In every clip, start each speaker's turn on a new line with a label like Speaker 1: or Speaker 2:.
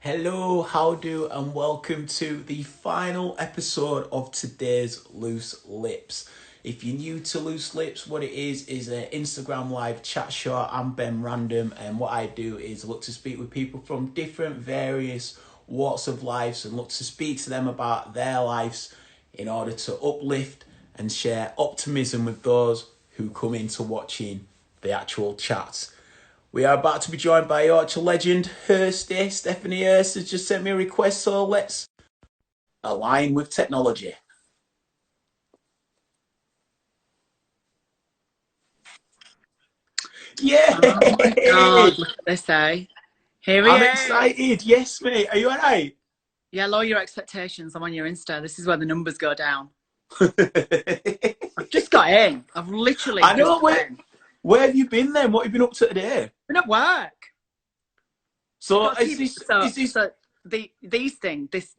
Speaker 1: Hello, how do, and welcome to the final episode of today's Loose Lips. If you're new to Loose Lips, what it is an Instagram live chat show. I'm Ben Random, and what I do is look to speak with people from different various walks of lives and look to speak to them about their lives in order to uplift and share optimism with those who come into watching the actual chats. We are about to be joined by Yorkshire legend Hirsty. Stephanie Hirst has just sent me a request, so let's align with technology. Yeah!
Speaker 2: Oh my God, look at this, eh? Here we
Speaker 1: I'm
Speaker 2: are.
Speaker 1: excited. Yes, mate. Are you all right?
Speaker 2: Yeah, lower your expectations. I'm on your Insta. This is where the numbers go down. I've just got in. I've literally
Speaker 1: I know.
Speaker 2: just got in.
Speaker 1: Where have you been then? What have you been up to today?
Speaker 2: Been at work.
Speaker 1: So,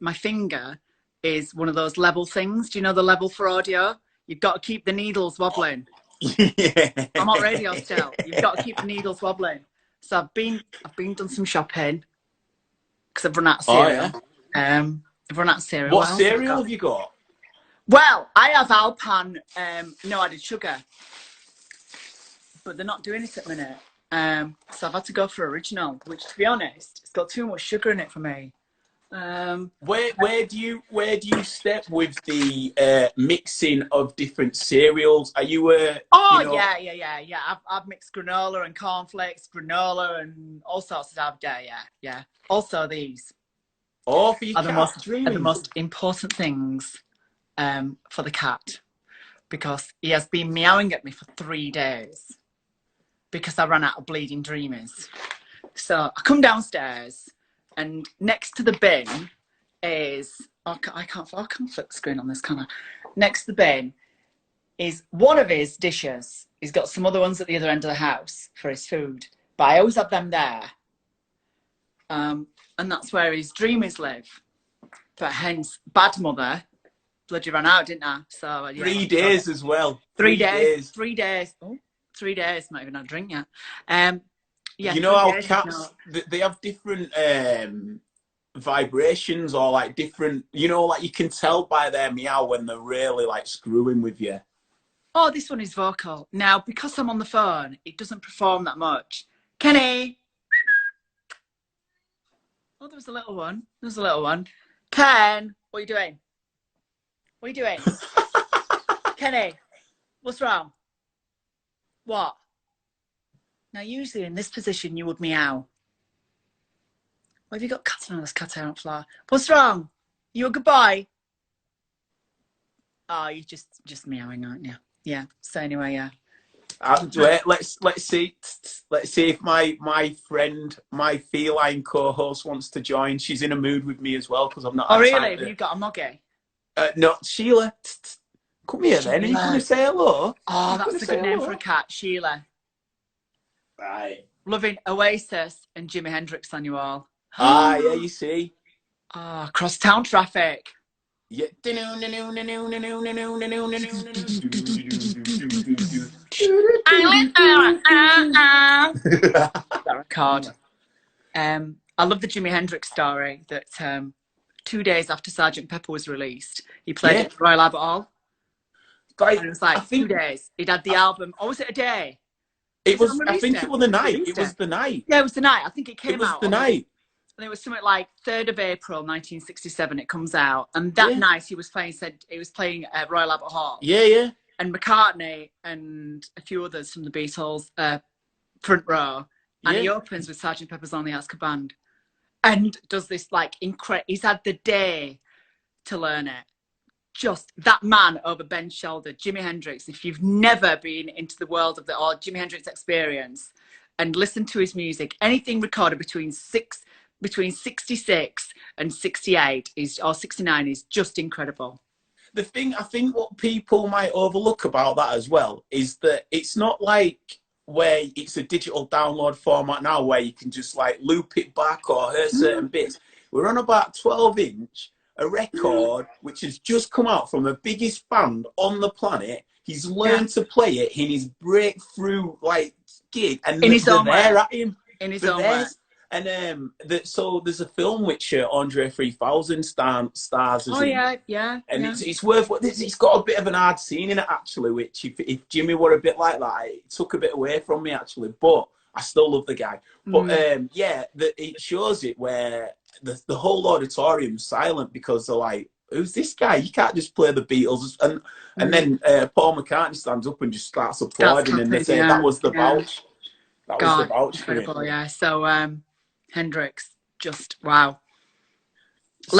Speaker 2: My finger is one of those level things. Do you know the level for audio? You've got to keep the needles wobbling.
Speaker 1: Yeah.
Speaker 2: I'm on radio still. You've got to keep the needles wobbling. So I've been done some shopping because I've run out of cereal.
Speaker 1: Oh, yeah.
Speaker 2: I've run out of cereal.
Speaker 1: What cereal have you got?
Speaker 2: Well, I have Alpan, no added sugar, but they're not doing it at the minute. So I've had to go for original, which, to be honest, it's got too much sugar in it for me.
Speaker 1: Where do you step with the mixing of different cereals? Are you
Speaker 2: Yeah. I've mixed granola and cornflakes, granola and all sorts of stuff. Yeah. Also, these
Speaker 1: for your
Speaker 2: are the
Speaker 1: cat
Speaker 2: most important things for the cat, because he has been meowing at me for 3 days because I ran out of bleeding dreamies. So I come downstairs, and next to the bin is I can't flip the screen on this, can I? Next to the bin is one of his dishes. He's got some other ones at the other end of the house for his food, but I always have them there. And that's where his dreamies live. But hence, bad mother, bloody ran out, didn't I? So yeah,
Speaker 1: 3 days as well.
Speaker 2: 3 days. 3 days. Oh, 3 days. Not even had a drink yet. Yeah.
Speaker 1: You know how cats they have different vibrations, or like different. You know, like you can tell by their meow when they're really like screwing with you.
Speaker 2: Oh, this one is vocal. Now, because I'm on the phone, it doesn't perform that much. Kenny. Oh, there was a little one. Ken, what are you doing? What are you doing? Kenny, what's wrong? What? Now, usually in this position, you would meow. What have you got cat on this cat hair on floor? What's wrong? You a good boy? Oh, you're just meowing, aren't you? Yeah. So anyway, yeah.
Speaker 1: Let's see if my friend, my feline co-host, wants to join. She's in a mood with me as well because I'm not.
Speaker 2: Oh really? Have you got a moggy?
Speaker 1: No, Sheila. Come here then. Are you going to say hello?
Speaker 2: Oh, that's a good name for a cat, Sheila.
Speaker 1: Right.
Speaker 2: Loving Oasis and Jimi Hendrix on you all.
Speaker 1: Yeah, you see.
Speaker 2: Oh, cross town traffic.
Speaker 1: Yeah.
Speaker 2: That record. I love the Jimi Hendrix story that 2 days after Sergeant Pepper was released, he played it at Royal Albert Hall. And it was like 2 days. He'd had the album. Or was it a day?
Speaker 1: It was. I think it was the night. It was the night.
Speaker 2: Yeah, it was the night. I think it came out.
Speaker 1: It was the night.
Speaker 2: And it was something like 3rd of April, 1967. It comes out, and that night he was playing at Royal Albert Hall.
Speaker 1: Yeah.
Speaker 2: And McCartney and a few others from the Beatles, front row, and he opens with Sergeant Pepper's Lonely Hearts Club Band, and does this like incredible. He's had the day to learn it. Just that man over Ben's shoulder, Jimi Hendrix. If you've never been into the world of the Jimi Hendrix experience and listened to his music, anything recorded between 66 and 68 or 69 is just incredible.
Speaker 1: The thing, I think what people might overlook about that as well is that it's not like where it's a digital download format now where you can just like loop it back or hear certain bits. We're on about 12-inch, a record which has just come out from the biggest band on the planet. He's learned to play it in his breakthrough like gig, and
Speaker 2: in his own
Speaker 1: there at him.
Speaker 2: In his own way.
Speaker 1: And so there's a film which Andre 3000 stars as
Speaker 2: Oh
Speaker 1: in,
Speaker 2: yeah, yeah,
Speaker 1: and
Speaker 2: yeah.
Speaker 1: it's worth what it's got a bit of an hard scene in it actually, which if Jimmy were a bit like that, it took a bit away from me actually. But I still love the guy. But
Speaker 2: Mm.
Speaker 1: yeah, it shows it where the whole auditorium's silent because they're like, "Who's this guy? You can't just play the Beatles." And
Speaker 2: Mm.
Speaker 1: then Paul McCartney stands up and just starts
Speaker 2: Starts
Speaker 1: applauding, and they
Speaker 2: clapping,
Speaker 1: say that
Speaker 2: yeah,
Speaker 1: was the
Speaker 2: yeah.
Speaker 1: vouch. That was the
Speaker 2: God,
Speaker 1: vouch for him.
Speaker 2: incredible, yeah. So Hendrix, just wow.
Speaker 1: So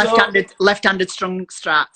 Speaker 2: Left-handed strung strat.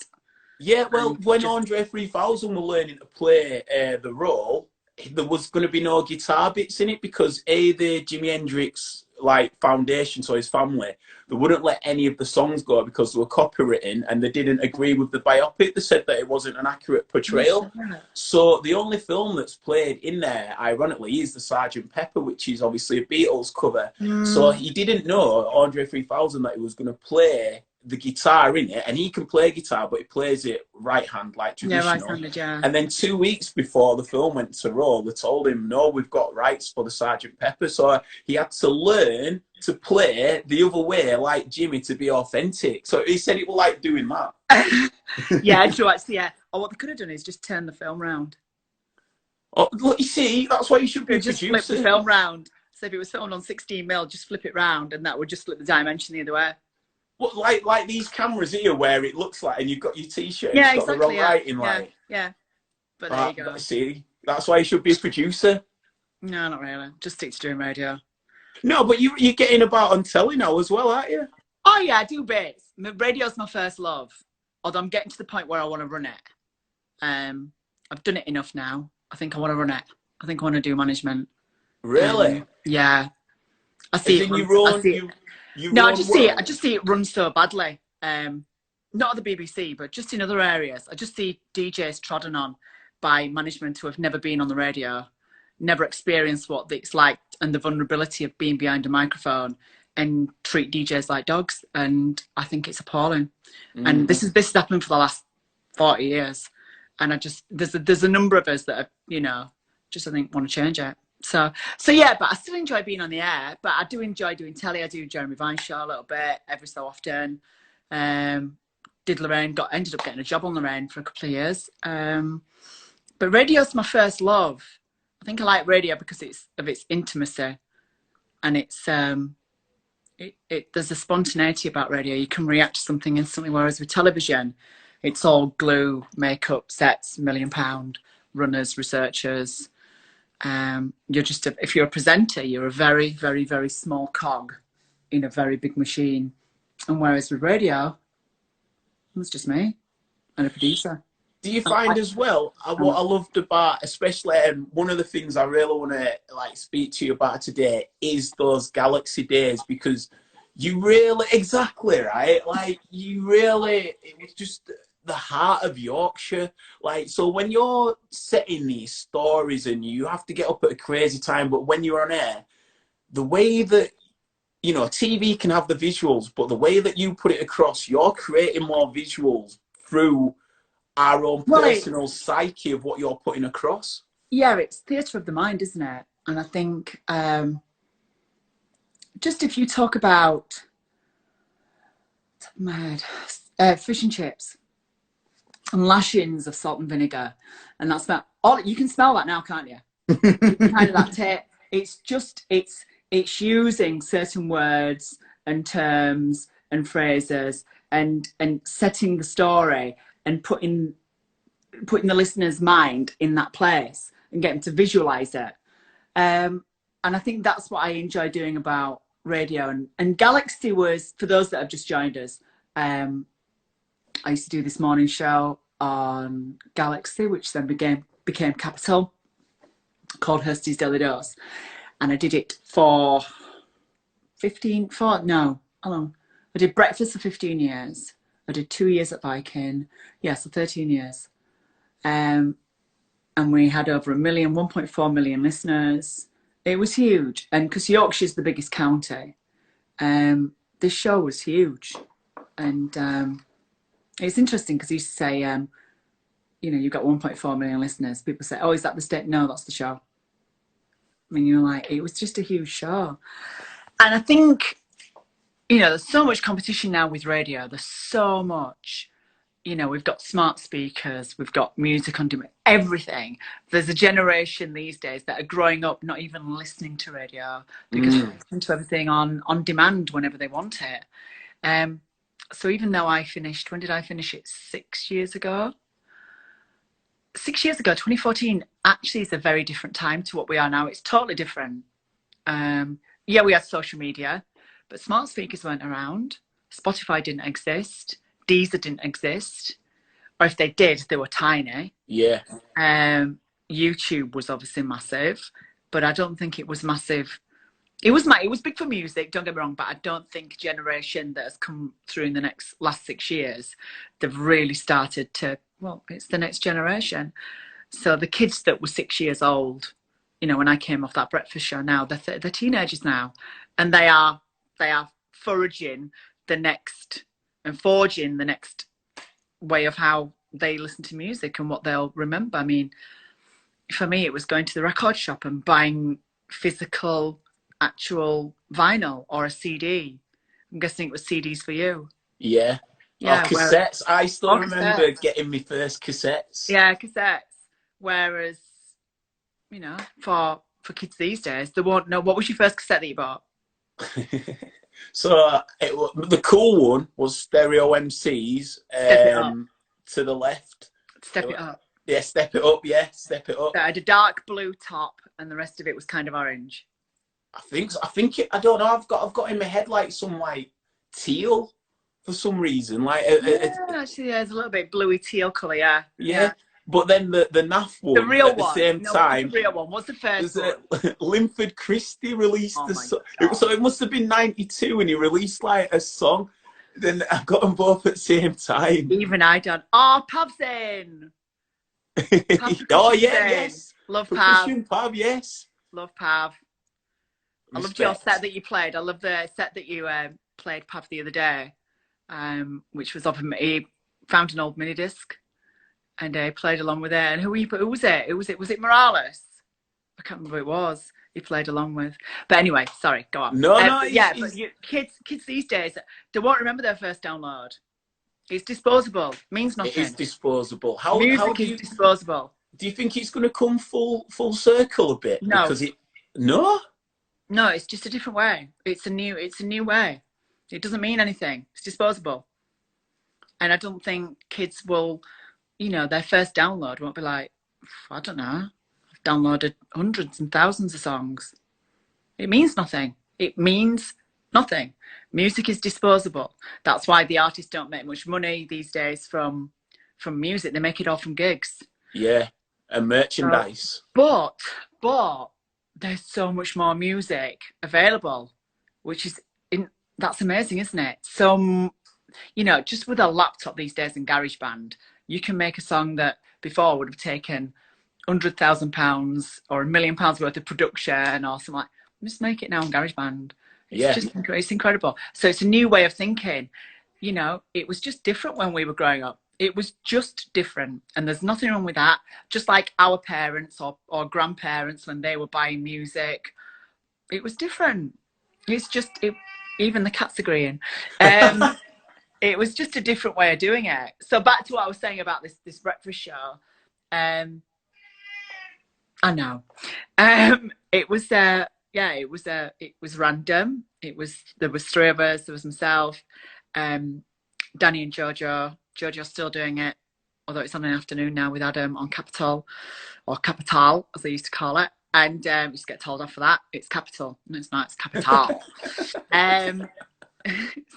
Speaker 1: yeah, well,
Speaker 2: And
Speaker 1: when
Speaker 2: just
Speaker 1: Andre 3000 were learning to play the role, there was going to be no guitar bits in it because the Jimi Hendrix like foundation, so his family, they wouldn't let any of the songs go because they were copywritten and they didn't agree with the biopic. They said that it wasn't an accurate portrayal. So the only film that's played in there, ironically, is the Sergeant Pepper, which is obviously a Beatles cover. So he didn't know, Andre 3000, that he was going to play the guitar in it, and he can play guitar, but he plays it right hand like
Speaker 2: yeah,
Speaker 1: traditional.
Speaker 2: right-handed, yeah.
Speaker 1: And then 2 weeks before the film went to roll, they told him, "No, we've got rights for the Sergeant Pepper." So he had to learn to play the other way, like Jimmy, to be authentic. So he said it was like doing that.
Speaker 2: Yeah, true. Actually, yeah. Or what they could have done is just turn the film round.
Speaker 1: Oh, look, you see, that's why you should be a
Speaker 2: Just
Speaker 1: producer.
Speaker 2: flip the film round. So if it was filmed on 16mm, just flip it round, and that would just flip the dimension the other way.
Speaker 1: What, like these cameras here, where it looks like, and you've got your T-shirt, and
Speaker 2: Yeah,
Speaker 1: it's got the
Speaker 2: exactly.
Speaker 1: wrong
Speaker 2: Yeah,
Speaker 1: writing,
Speaker 2: yeah,
Speaker 1: like.
Speaker 2: yeah. But there you go.
Speaker 1: See, that's why you should be a producer.
Speaker 2: No, not really. Just stick to doing radio.
Speaker 1: No, but you're getting about on telly now as well, aren't you?
Speaker 2: Oh yeah, I do bits. Radio's my first love. Although I'm getting to the point where I want to run it. I've done it enough now. I think I want to run it. I think I want to do management.
Speaker 1: Really?
Speaker 2: Yeah. I see it. No, I just see it run so badly. Not at the BBC, but just in other areas. I just see DJs trodden on by management who have never been on the radio, never experienced what it's like and the vulnerability of being behind a microphone, and treat DJs like dogs. And I think it's appalling. And this has happened for the last 40 years. And there's a number of us that are, just I think want to change it. So yeah, but I still enjoy being on the air, but I do enjoy doing telly. I do Jeremy Vine's show a little bit every so often. Did Lorraine, ended up getting a job on Lorraine for a couple of years. But radio's my first love. I think I like radio because it's of its intimacy, and it's there's a spontaneity about radio. You can react to something instantly, whereas with television, it's all glue, makeup, sets, £1 million runners, researchers. If you're a presenter, you're a very, very, very small cog in a very big machine. And whereas with radio, it's just me and a producer.
Speaker 1: Do you find as well what I loved about, especially one of the things I really want to speak to you about today is those Galaxy days, because you really exactly right, it was just the heart of Yorkshire. So when you're setting these stories and you have to get up at a crazy time, but when you're on air, the way that TV can have the visuals, but the way that you put it across, you're creating more visuals through our own personal psyche of what you're putting across.
Speaker 2: Yeah, it's theatre of the mind, isn't it? And I think just if you talk about fish and chips and lashings of salt and vinegar, and that's about all. You can smell that now, can't you? Kind of that taste. It's just it's using certain words and terms and phrases and setting the story and putting the listener's mind in that place and getting to visualize it. And I think that's what I enjoy doing about radio. And Galaxy was, for those that have just joined us, I used to do this morning show on Galaxy, which then became Capital, called Hirsty's Daily Dose. And I did it for I did breakfast for 15 years. I did 2 years at Viking. Yeah, so 13 years. And we had over 1.4 million listeners. It was huge. And because Yorkshire's the biggest county, this show was huge. And it's interesting because he used to say, you've got 1.4 million listeners. People say, oh, is that the state? No, that's the show. I mean, you're like, it was just a huge show. And I think, you know, there's so much competition now with radio. There's so much. You know, we've got smart speakers, we've got music on demand, everything. There's a generation these days that are growing up not even listening to radio because they listen to everything on demand whenever they want it. So even though I finished, when did I finish it? 6 years ago. 6 years ago, 2014, actually is a very different time to what we are now. It's totally different. Yeah, we had social media, but smart speakers weren't around. Spotify didn't exist. Deezer didn't exist. Or if they did, they were tiny.
Speaker 1: Yeah.
Speaker 2: YouTube was obviously massive, but I don't think it was massive. It was big for music, don't get me wrong, but I don't think generation that has come through in the last 6 years, they've really started to, well, it's the next generation. So the kids that were 6 years old, you know, when I came off that breakfast show now, they're teenagers now, and they are foraging the next and forging the next way of how they listen to music and what they'll remember. I mean, for me, it was going to the record shop and buying physical, actual vinyl or a CD. I'm guessing it was CDs for you.
Speaker 1: Yeah.
Speaker 2: Yeah,
Speaker 1: cassettes. I still remember getting my first cassettes.
Speaker 2: Yeah, cassettes. Whereas, you know, for kids these days, they won't know. What was your first cassette that you bought?
Speaker 1: So the cool one was Stereo MCs. To the left.
Speaker 2: Step It Up.
Speaker 1: Yeah, Step It Up. Yeah, Step It Up.
Speaker 2: It had a dark blue top, and the rest of it was kind of orange.
Speaker 1: I think so. I don't know. I've got in my head like some like teal for some reason. Like
Speaker 2: actually, there's a little bit bluey teal colour. Yeah.
Speaker 1: But then the naff one,
Speaker 2: the real
Speaker 1: at the same time.
Speaker 2: What's the real one? What's the first one?
Speaker 1: Linford Christie released the song. So it must have been 92 when he released like a song. Then I got them both at the same time.
Speaker 2: Even I done. Oh, Pav's in.
Speaker 1: Oh yeah, yes.
Speaker 2: Love Pav.
Speaker 1: Pav, yes.
Speaker 2: Love Pav. I loved your set that you played. I love the set that you played, Pav, the other day, which was of him. He found an old mini disc, and played along with it. And who was it? Was it Morales? I can't remember who it was. He played along with. But anyway, sorry, go on.
Speaker 1: No,
Speaker 2: but kids these days, they won't remember their first download. It's disposable. It means nothing.
Speaker 1: It is disposable.
Speaker 2: Music is disposable.
Speaker 1: Do you think it's going to come full circle a bit?
Speaker 2: No.
Speaker 1: Because
Speaker 2: No, it's just a different way. It's a new way. It doesn't mean anything. It's disposable. And I don't think kids will, you know, their first download won't be like, I don't know, I've downloaded hundreds and thousands of songs. It means nothing. It means nothing. Music is disposable. That's why the artists don't make much money these days from music. They make it all from gigs.
Speaker 1: Yeah, and merchandise.
Speaker 2: But there's so much more music available, which is that's amazing, isn't it? So, you know, just with a laptop these days in GarageBand, you can make a song that before would have taken £100,000 or £1 million worth of production or something like. Just make it now on GarageBand. It's incredible. So it's a new way of thinking. You know, it was just different when we were growing up. It was just different, and there's nothing wrong with that. Just like our parents or grandparents when they were buying music, it was different. It's just even the cats agreeing. It was just a different way of doing it. So back to what I was saying about this breakfast show. I know. It was it was random. There was three of us. There was myself, Danny and JoJo. JoJo's still doing it, although it's on an afternoon now with Adam on Capital, or Capital as they used to call it. And used to get told off for that. It's Capital. No, it's not. It's Capital.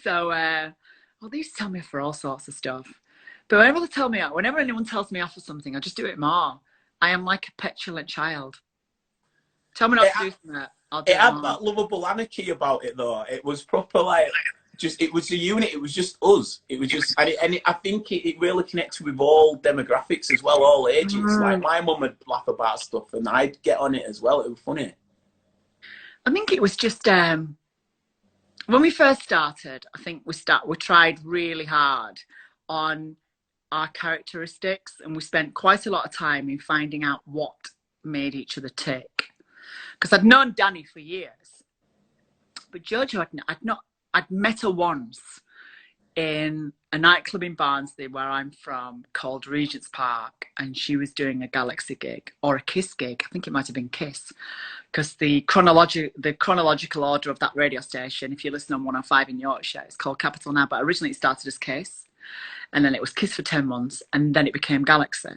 Speaker 2: So, well, they used to tell me off for all sorts of stuff. But whenever anyone tells me off for something, I just do it more. I am like a petulant child. Tell me not to do something.
Speaker 1: It had that lovable anarchy about it, though. It was proper, like, it was a unit. It was just us. It was just, and I think it really connected with all demographics as well, all ages. Like, my mum would laugh about stuff, and I'd get on it as well. It was funny.
Speaker 2: I think it was just when we first started. I think we tried really hard on our characteristics, and we spent quite a lot of time in finding out what made each other tick. Because I'd known Danny for years But JoJo, I'd met her once in a nightclub in Barnsley, where I'm from, called Regent's Park, and she was doing a Galaxy gig or a Kiss gig. I think it might have been Kiss, because the chronological order of that radio station, if you listen on 105 in Yorkshire, it's called Capital now, but originally it started as Kiss, and then it was Kiss for 10 months, and then it became Galaxy.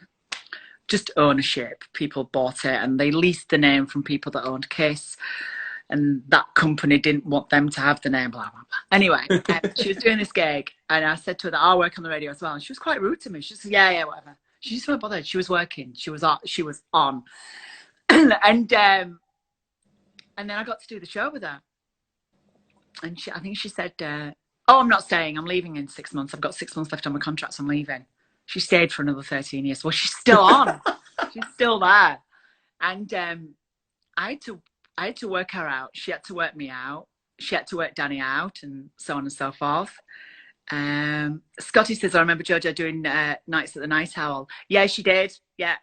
Speaker 2: Just ownership. People bought it, and they leased the name from people that owned Kiss. And that company didn't want them to have the name, blah, blah, blah. Anyway, she was doing this gig, and I said to her that I work on the radio as well. And she was quite rude to me. She said, yeah, whatever. She just wasn't bothered. She was working. She was on. And then I got to do the show with her. And I think she said, oh, I'm not staying. I'm leaving in 6 months. I've got 6 months left on my contract, so I'm leaving. She stayed for another 13 years. Well, she's still on. She's still there. And I had to work her out. She had to work me out. She had to work Danny out, and so on and so forth. Scotty says, I remember JoJo doing Nights at the Night Owl. Yeah, she did. Yeah.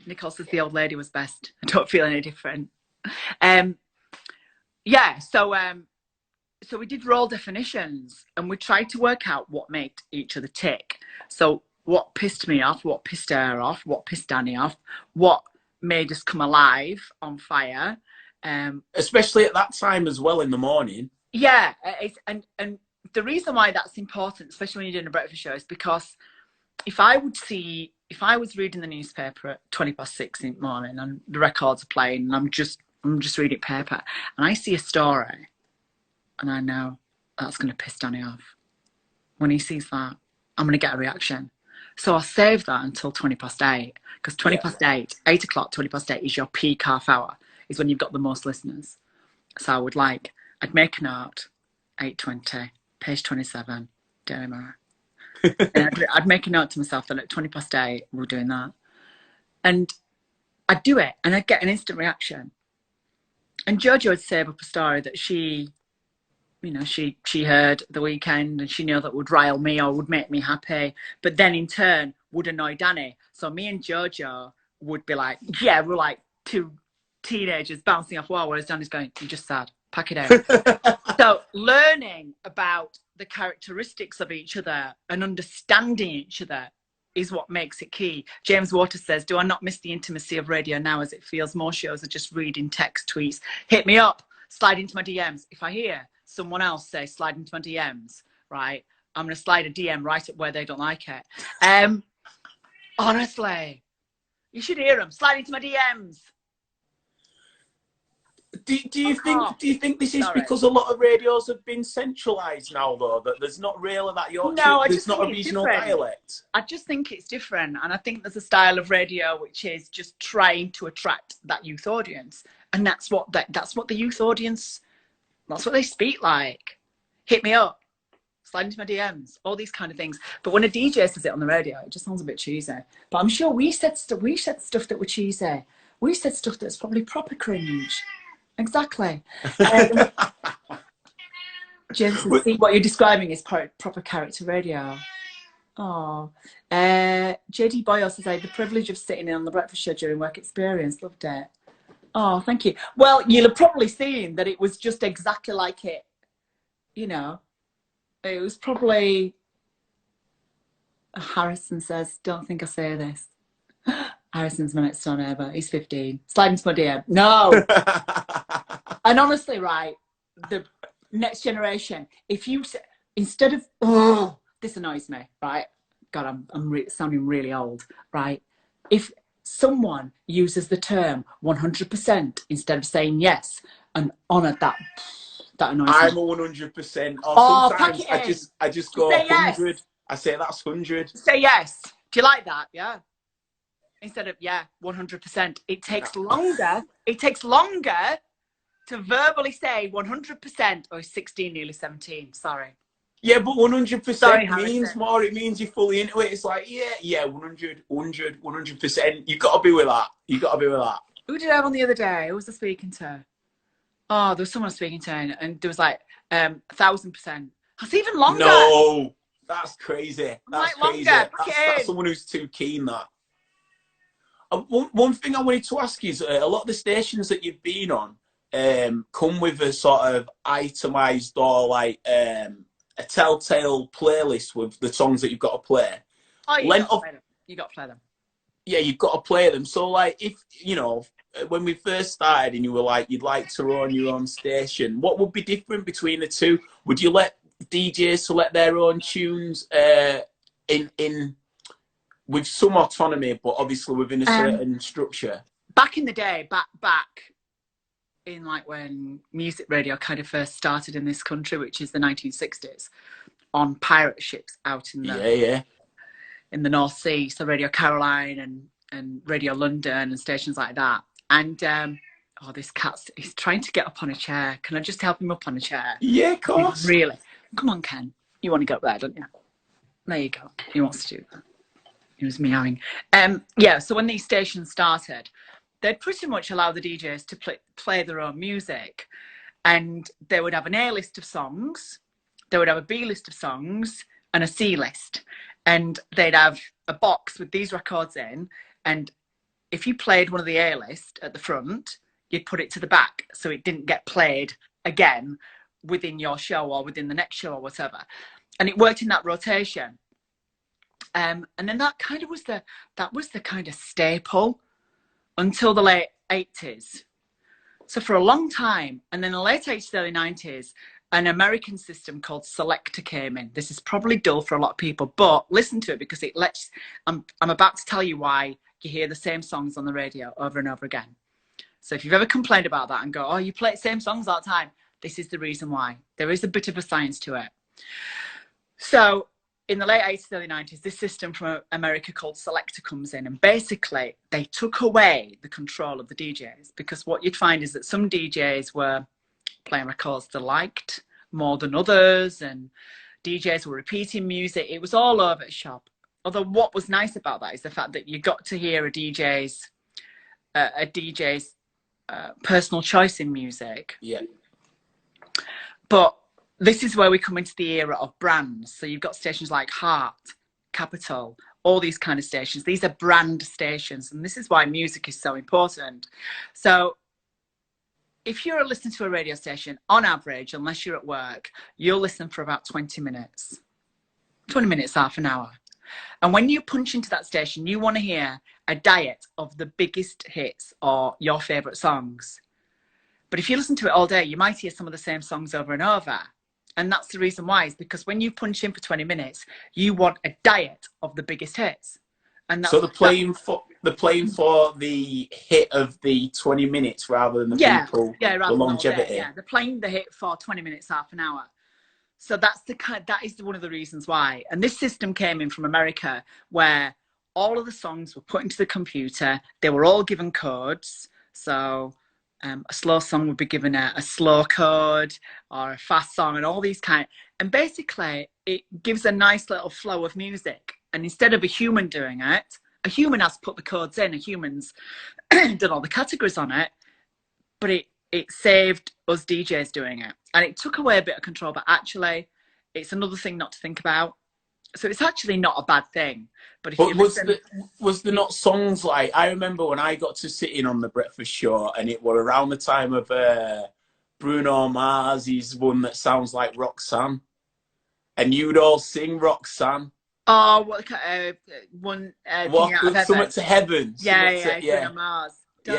Speaker 2: Nicole says the old lady was best. I don't feel any different. Yeah, so we did role definitions, and we tried to work out what made each other tick. So what pissed me off, what pissed her off, what pissed Danny off, what made us come alive, on fire.
Speaker 1: Especially at that time as well, in the morning.
Speaker 2: Yeah, and the reason why that's important, especially when you're doing a breakfast show, is because if I was reading the newspaper at 6:20 in the morning and the records are playing, and I'm just reading paper, and I see a story, and I know that's going to piss Danny off. When he sees that, I'm going to get a reaction. So I'll save that until 8:20, because 8:20, 8 o'clock, 8:20 is your peak half hour, is when you've got the most listeners. So I'd make a note, 8:20, page 27, Daily Mirror. And I'd make a note to myself that at 8:20, we're doing that. And I'd do it, and I'd get an instant reaction. And JoJo would save up a story that she heard the weekend, and she knew that would rile me or would make me happy, but then in turn would annoy Danny. So me and JoJo would be like, yeah, we're like two teenagers bouncing off wall, whereas Danny's going, you're just sad, pack it out. So learning about the characteristics of each other and understanding each other is what makes it key. James Waters says, do I not miss the intimacy of radio now, as it feels more shows are just reading text tweets? Hit me up, slide into my DMs. If I hear someone else say slide into my DMs, right, I'm going to slide a DM right at where they don't like it. Honestly, you should hear them. Slide into my DMs.
Speaker 1: Do you think this is because a lot of radios have been centralised now, though, that there's not really that Yorkshire, there's not a regional dialect?
Speaker 2: I just think it's different, and I think there's a style of radio which is just trying to attract that youth audience, and that's what the youth audience, that's what they speak like. Hit me up, slide into my DMs, all these kind of things. But when a DJ says it on the radio, it just sounds a bit cheesy. But I'm sure we said stuff that were cheesy. We said stuff that's probably proper cringe. Exactly. James, see what you're describing is proper character radio. Oh, JD Boyle says, I had the privilege of sitting in on the breakfast show during work experience. Loved it. Oh, thank you. Well, you'll have probably seen that it was just exactly like it. You know, it was probably. Harrison says, don't think I say this. Harrison's my next door neighbour. He's 15. Slide into my DM. No. And honestly, right, the next generation, if you, instead of, oh, this annoys me, right? God, I'm sounding really old, right? If someone uses the term 100% instead of saying yes and honour that annoys me.
Speaker 1: I'm a 100%. Or sometimes I just go 100. Yes. I say that's 100.
Speaker 2: Say yes. Do you like that? Yeah. Instead of, 100%. It takes longer. It takes longer to verbally say 100%, or 16, nearly 17. Sorry.
Speaker 1: Yeah, but 100% means more. It means you're fully into it. It's like, 100%. You've got to be with that.
Speaker 2: Who did I have on the other day? Who was I speaking to? Oh, there was someone speaking to, and there was like 1,000%. That's even longer.
Speaker 1: No, that's crazy. That's crazy.
Speaker 2: Longer.
Speaker 1: That's someone who's too keen, that. One thing I wanted to ask you is, a lot of the stations that you've been on, come with a sort of itemized or like a telltale playlist with the songs that you've got to play.
Speaker 2: Oh, you got to play them. You got to play them.
Speaker 1: Yeah, you've got to play them. So, like, if, you know, when we first started and you were like, you'd like to run your own station, what would be different between the two? Would you let DJs select their own tunes in with some autonomy, but obviously within a certain structure?
Speaker 2: Back in the day, back in like when music radio kind of first started in this country, which is the 1960s, on pirate ships out in the in the North Sea, so Radio Caroline and Radio London and stations like that. And oh, this he's trying to get up on a chair. Can I just help him up on a chair?
Speaker 1: Yeah, of course.
Speaker 2: Really? Come on, Ken. You want to go up there, don't you? There you go. He wants to do that. He was meowing. Yeah, so when these stations started, they'd pretty much allow the DJs to play their own music. And they would have an A list of songs, they would have a B list of songs, and a C list. And they'd have a box with these records in. And if you played one of the A list at the front, you'd put it to the back so it didn't get played again within your show or within the next show or whatever. And it worked in that rotation. And then that kind of was the kind of staple until the late 80s. So for a long time, and then the late 80s, early 90s, an American system called Selector came in. This is probably dull for a lot of people, but listen to it because it lets, I'm about to tell you why you hear the same songs on the radio over and over again. So if you've ever complained about that and go, oh, you play the same songs all the time, this is the reason why. There is a bit of a science to it. So in the late 80s, early 90s, this system from America called Selector comes in, and basically they took away the control of the DJs, because what you'd find is that some DJs were playing records they liked more than others, and DJs were repeating music. It was all over the shop. Although what was nice about that is the fact that you got to hear a DJ's personal choice in music.
Speaker 1: Yeah.
Speaker 2: But this is where we come into the era of brands. So you've got stations like Heart, Capital, all these kind of stations. These are brand stations, and this is why music is so important. So if you're listening to a radio station, on average, unless you're at work, you'll listen for about 20 minutes. 20 minutes, half an hour. And when you punch into that station, you want to hear a diet of the biggest hits or your favourite songs. But if you listen to it all day, you might hear some of the same songs over and over. And that's the reason why, is because when you punch in for 20 minutes, you want a diet of the biggest hits. And that's,
Speaker 1: so they're playing for the hit of the 20 minutes rather than the people, the longevity.
Speaker 2: Yeah, they're playing the hit for 20 minutes, half an hour. So that is one of the reasons why. And this system came in from America, where all of the songs were put into the computer. They were all given codes. So a slow song would be given a slow code, or a fast song, and all these kind. And basically, it gives a nice little flow of music. And instead of a human doing it, a human has put the codes in. A human's done all the categories on it, but it saved us DJs doing it. And it took away a bit of control, but actually, it's another thing not to think about. So it's actually not a bad thing. But if you listen,
Speaker 1: was there not songs like, I remember when I got to sit in on the breakfast show, and it was around the time of Bruno Mars' one that sounds like Roxanne, and you'd all sing Roxanne.
Speaker 2: Oh, what one?
Speaker 1: Something to Heaven.
Speaker 2: Yeah, Bruno Mars.
Speaker 1: But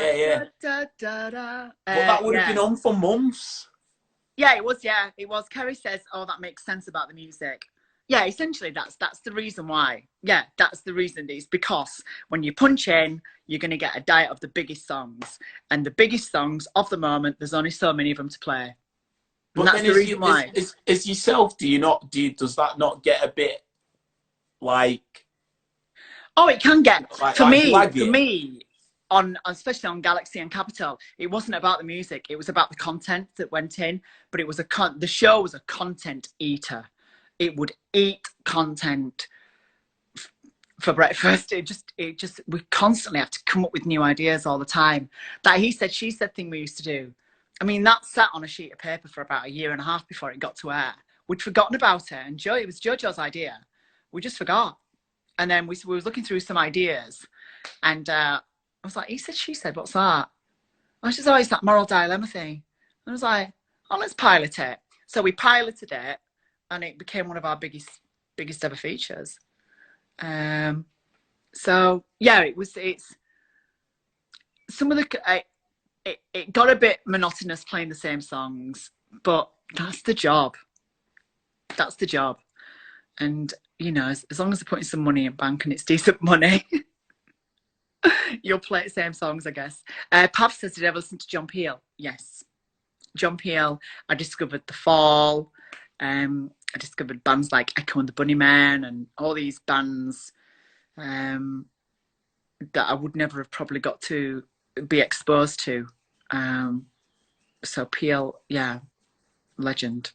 Speaker 1: that would have been on for months.
Speaker 2: Yeah, it was. Yeah, it was. Kerry says, "Oh, that makes sense about the music." Yeah, essentially, that's the reason why. Yeah, that's the reason. Is because when you punch in, you're going to get a diet of the biggest songs, and the biggest songs of the moment. There's only so many of them to play. And that's the reason why.
Speaker 1: As yourself, does that not get a bit like?
Speaker 2: Oh, it can get for me. Especially on Galaxy and Capital, it wasn't about the music. It was about the content that went in. But it was the show was a content eater. It would eat content for breakfast. It just we constantly have to come up with new ideas all the time. That he said, she said thing we used to do. I mean, that sat on a sheet of paper for about a year and a half before it got to air. We'd forgotten about it, and it was JoJo's idea. We just forgot, and then we were looking through some ideas, and I was like, he said, she said, what's that? I was just always that moral dilemma thing. I was like, oh, let's pilot it. So we piloted it, and it became one of our biggest ever features. So yeah, it's some of the it got a bit monotonous playing the same songs, but that's the job. That's the job. And you know, as long as they're putting some money in bank and it's decent money, you'll play the same songs, I guess. Pav says, did I ever listen to John Peel? Yes. John Peel, I discovered The Fall. I discovered bands like Echo and the Bunnymen and all these bands that I would never have probably got to be exposed to. So Peel, yeah, legend.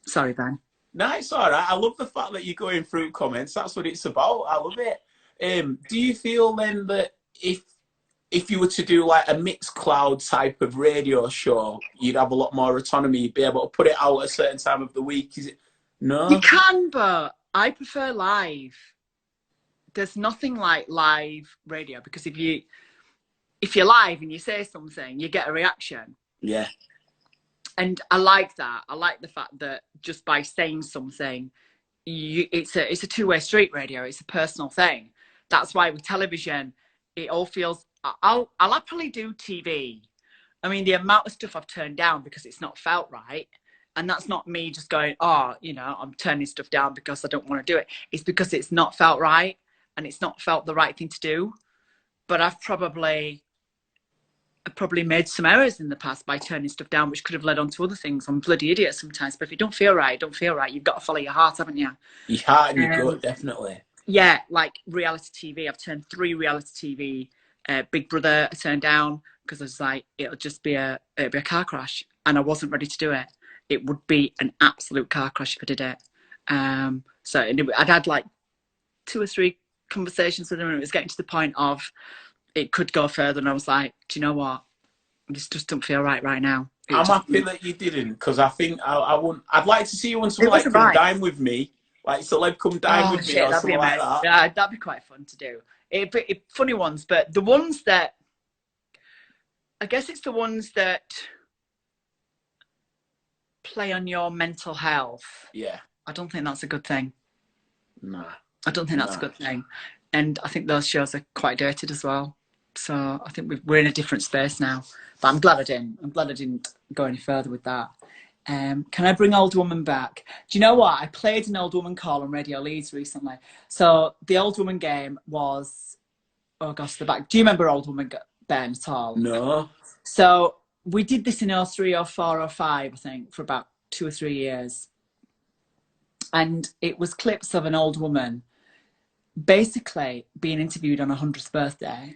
Speaker 2: Sorry, Ben.
Speaker 1: No, it's all right. I love the fact that you're going through comments. That's what it's about. I love it. Do you feel then that if you were to do like a mixed cloud type of radio show, you'd have a lot more autonomy, you'd be able to put it out at a certain time of the week? Is it? No?
Speaker 2: You can, but I prefer live. There's nothing like live radio, because if you're live and you say something, you get a reaction.
Speaker 1: Yeah.
Speaker 2: And I like that. I like the fact that just by saying something, it's a two-way street radio. It's a personal thing. That's why with television, it all feels. I'll happily do TV. I mean, the amount of stuff I've turned down because it's not felt right, and that's not me just going, oh, you know, I'm turning stuff down because I don't want to do it. It's because it's not felt right, and it's not felt the right thing to do. But I've probably made some errors in the past by turning stuff down, which could have led on to other things. I'm a bloody idiot sometimes, but if it don't feel right, don't feel right. You've got to follow your heart, haven't you?
Speaker 1: Your heart and your gut, definitely.
Speaker 2: Yeah, like reality TV. I've turned 3 reality TV. Big Brother I turned down because I was like, it'll be a car crash, and I wasn't ready to do it. It would be an absolute car crash if I did it. So I'd had like 2 or 3 conversations with him, and it was getting to the point of it could go further, and I was like, do you know what? This just don't feel right now.
Speaker 1: I'm happy that you didn't, because I think I'd like to see you on something like Come Dine With Me, like Celeb Come Dine With Me or something like that.
Speaker 2: Yeah, that'd be quite fun to do. Funny ones, but the ones that, I guess it's the ones that play on your mental health.
Speaker 1: Yeah.
Speaker 2: I don't think that's a good thing.
Speaker 1: Nah.
Speaker 2: I don't think that's a good thing. And I think those shows are quite dated as well. So I think we're in a different space now. But I'm glad I didn't. I'm glad I didn't go any further with that. Can I bring Old Woman back? Do you know what? I played an Old Woman call on Radio Leeds recently. So the Old Woman game was, oh gosh, the back. Do you remember Old Woman, Ben, at all?
Speaker 1: No.
Speaker 2: So we did this in 03 or 4 or 5, I think, for about 2 or 3 years. And it was clips of an old woman basically being interviewed on her 100th birthday.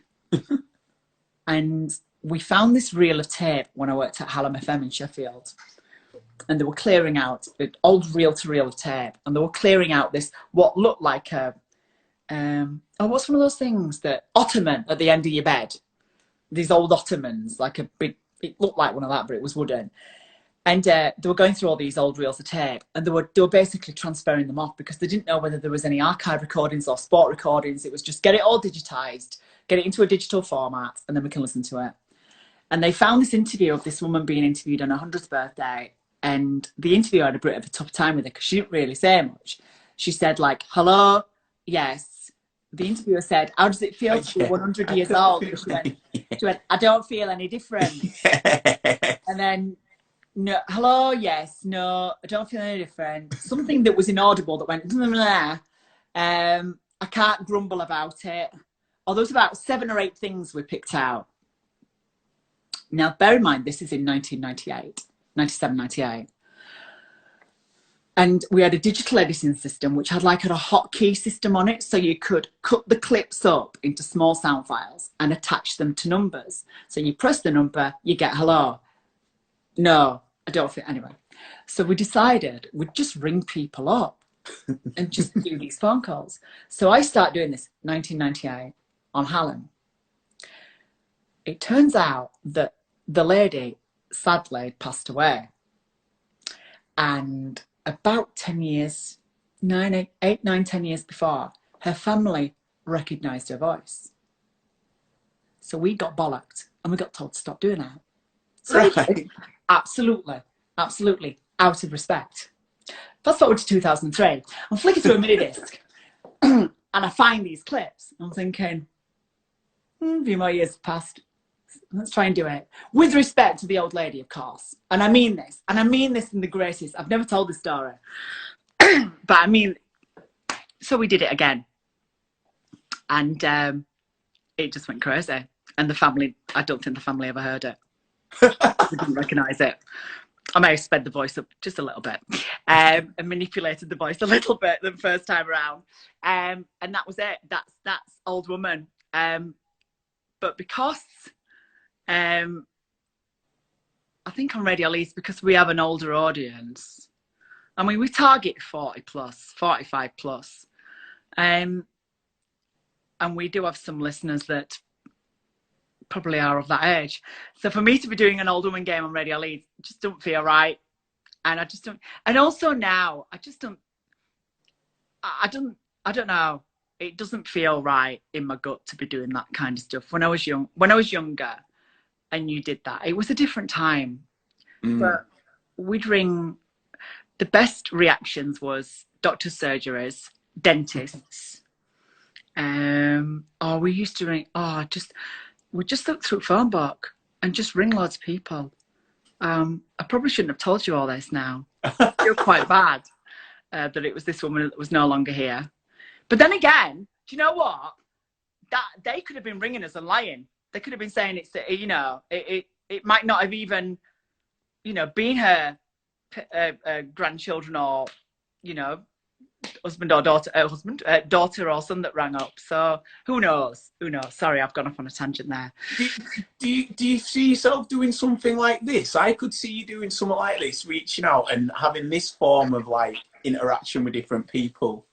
Speaker 2: And we found this reel of tape when I worked at Hallam FM in Sheffield, and they were clearing out the old reel-to-reel of tape, and they were clearing out this what looked like a what's one of those things, that ottoman at the end of your bed, these old ottomans, like a big, it looked like one of that, but it was wooden. And they were going through all these old reels of tape, and they were basically transferring them off because they didn't know whether there was any archive recordings or sport recordings. It was just get it all digitized, get it into a digital format, and then we can listen to it. And they found this interview of this woman being interviewed on her 100th birthday, and the interviewer had a bit of a tough time with her because she didn't really say much. She said, like, hello, yes. The interviewer said, how does it feel to be 100 years old? She went, I don't feel any different. And then, no, hello, yes, no, I don't feel any different. Something that was inaudible that went, blah, blah, blah. I can't grumble about it. Oh, there was about 7 or 8 things we picked out. Now, bear in mind, this is in 1998, 97, 98. And we had a digital editing system, which had like a hotkey system on it. So you could cut the clips up into small sound files and attach them to numbers. So you press the number, you get hello. No, I don't feel, anyway. So we decided we'd just ring people up and just do these phone calls. So I start doing this 1998 on Hallam. It turns out that the lady sadly passed away. And about 10 years, 9, 10 years before, her family recognised her voice. So we got bollocked and we got told to stop doing that. So
Speaker 1: Right.
Speaker 2: absolutely, absolutely out of respect. Fast forward to 2003. I'm flicking through a mini disc and I find these clips. I'm thinking, a few more years have passed. Let's try and do it. With respect to the old lady, of course. And I mean this. And I mean this in the greatest. I've never told this story. But I mean, so we did it again. And it just went crazy. And the family, I don't think the family ever heard it. They didn't recognise it. I may have sped the voice up just a little bit and manipulated the voice a little bit the first time around. And that was it. That's old woman. But because I think on Radio Leeds, because we have an older audience, I mean, we target 40 plus, 45 plus. And we do have some listeners that probably are of that age. So for me to be doing an old woman game on Radio Leeds just don't feel right. And I just don't. And also now, I just don't. I don't know. It doesn't feel right in my gut to be doing that kind of stuff. When I was younger, and you did that, it was a different time. But we'd ring. The best reactions was doctors' surgeries, dentists. Or we used to ring. We just look through phone book and just ring loads of people. I probably shouldn't have told you all this now. I feel quite bad that it was this woman that was no longer here. But then again, do you know what? That they could have been ringing us and lying. They could have been saying it's, you know, it might not have even, you know, been her grandchildren or, you know, husband or daughter, daughter or son that rang up. So who knows? Who knows? Sorry, I've gone off on a tangent there.
Speaker 1: Do you see yourself doing something like this? I could see you doing something like this, reaching out and having this form of like interaction with different people.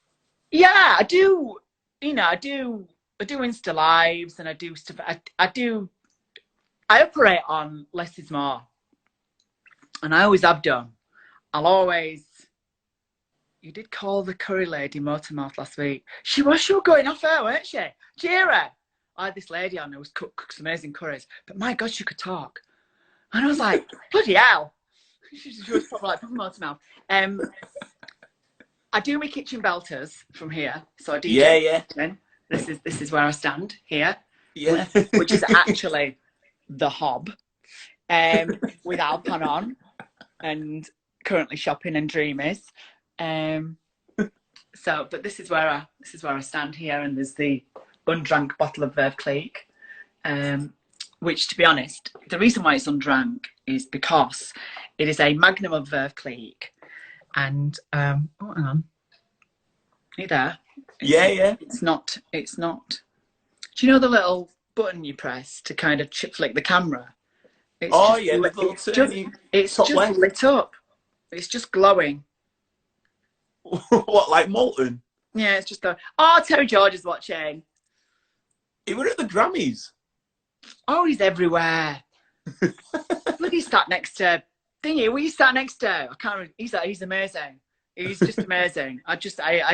Speaker 2: Yeah, I do. You know, I do Insta lives and I do stuff. I operate on less is more, and I always have done. I'll always. You did call the curry lady Motormouth last week. She was sure going off her, weren't she? Jira. I had this lady on who was cooks amazing curries, but my God, she could talk. And I was like, bloody hell. She was probably like Motormouth. I do my kitchen belters from here. So I do.
Speaker 1: Yeah.
Speaker 2: This is where I stand here.
Speaker 1: Yeah.
Speaker 2: Which is actually the hob. With Alpan on and currently shopping in Dreamies. But this is where I stand here, and there's the undrank bottle of Veuve Clicquot, which, to be honest, the reason why it's undrank is because it is a magnum of Veuve Clicquot, and hang on, are you there?
Speaker 1: Yeah.
Speaker 2: It's not. Do you know the little button you press to kind of flick the camera? It's just lit up. It's just glowing.
Speaker 1: What, like molten?
Speaker 2: Yeah, it's just oh, Terry George is watching.
Speaker 1: He was at the Grammys.
Speaker 2: Oh, he's everywhere. Bloody sat next to thingy. What you sat next to? I can't remember. He's amazing. He's just amazing. I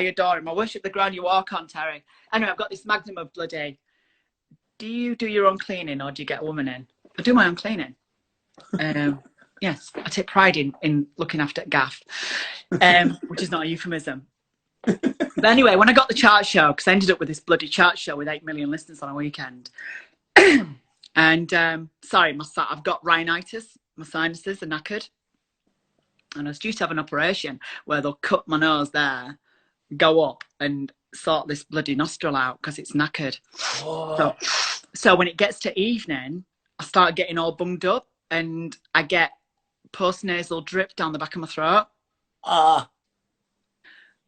Speaker 2: adore him. I worship the ground you walk on, Terry. Anyway, I've got this magnum of bloody. Do you do your own cleaning or do you get a woman in? I do my own cleaning. Yes, I take pride in looking after gaff, which is not a euphemism. But anyway, when I got the chart show, because I ended up with this bloody chart show with 8 million listeners on a weekend, and sorry, I've got rhinitis. My sinuses are knackered, and I was due to have an operation where they'll cut my nose there, go up, and sort this bloody nostril out because it's knackered. Oh. So when it gets to evening, I start getting all bunged up, and I get post-nasal drip down the back of my throat.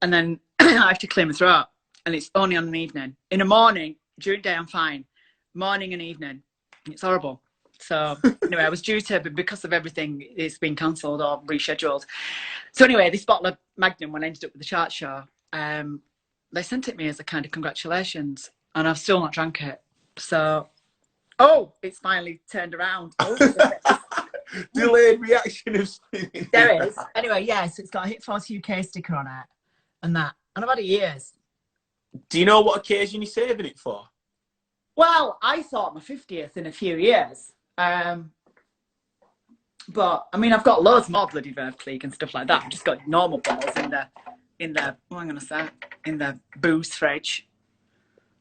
Speaker 2: And then I have to clear my throat. And it's only on an evening. In the morning, during the day, I'm fine. Morning and evening, it's horrible. So anyway, I was due to, but because of everything, it's been cancelled or rescheduled. So anyway, this bottle of Magnum, when I ended up with the chart show, they sent it me as a kind of congratulations. And I've still not drank it. So, it's finally turned around.
Speaker 1: Delayed reaction of swimming.
Speaker 2: There is. Anyway, yes, it's got a Hit 40 UK sticker on it and that. And I've had it years.
Speaker 1: Do you know what occasion you're saving it for?
Speaker 2: Well, I thought my 50th in a few years. But I mean, I've got loads more bloody Verve Clique and stuff like that. I've just got normal bottles in the oh, hang on a sec, in the booze fridge.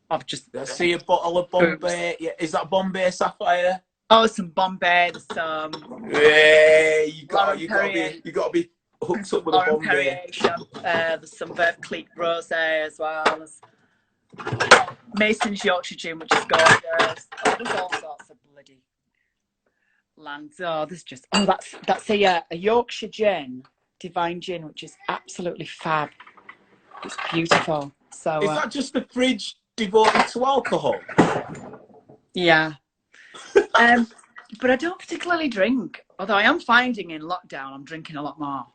Speaker 2: I've just
Speaker 1: I see a bottle of Bombay. Yeah, is that Bombay Sapphire?
Speaker 2: Oh, some Bombay, there's some.
Speaker 1: Yeah, you got to be hooked up with a Bombay.
Speaker 2: There's some Verve Clique Rosé as well. There's Mason's Yorkshire Gin, which is gorgeous. Oh, there's all sorts of bloody lands. Oh, there's just that's a Yorkshire Gin, Divine Gin, which is absolutely fab. It's beautiful. So
Speaker 1: is that just the fridge devoted to alcohol?
Speaker 2: Yeah. But I don't particularly drink. Although I am finding in lockdown, I'm drinking a lot more.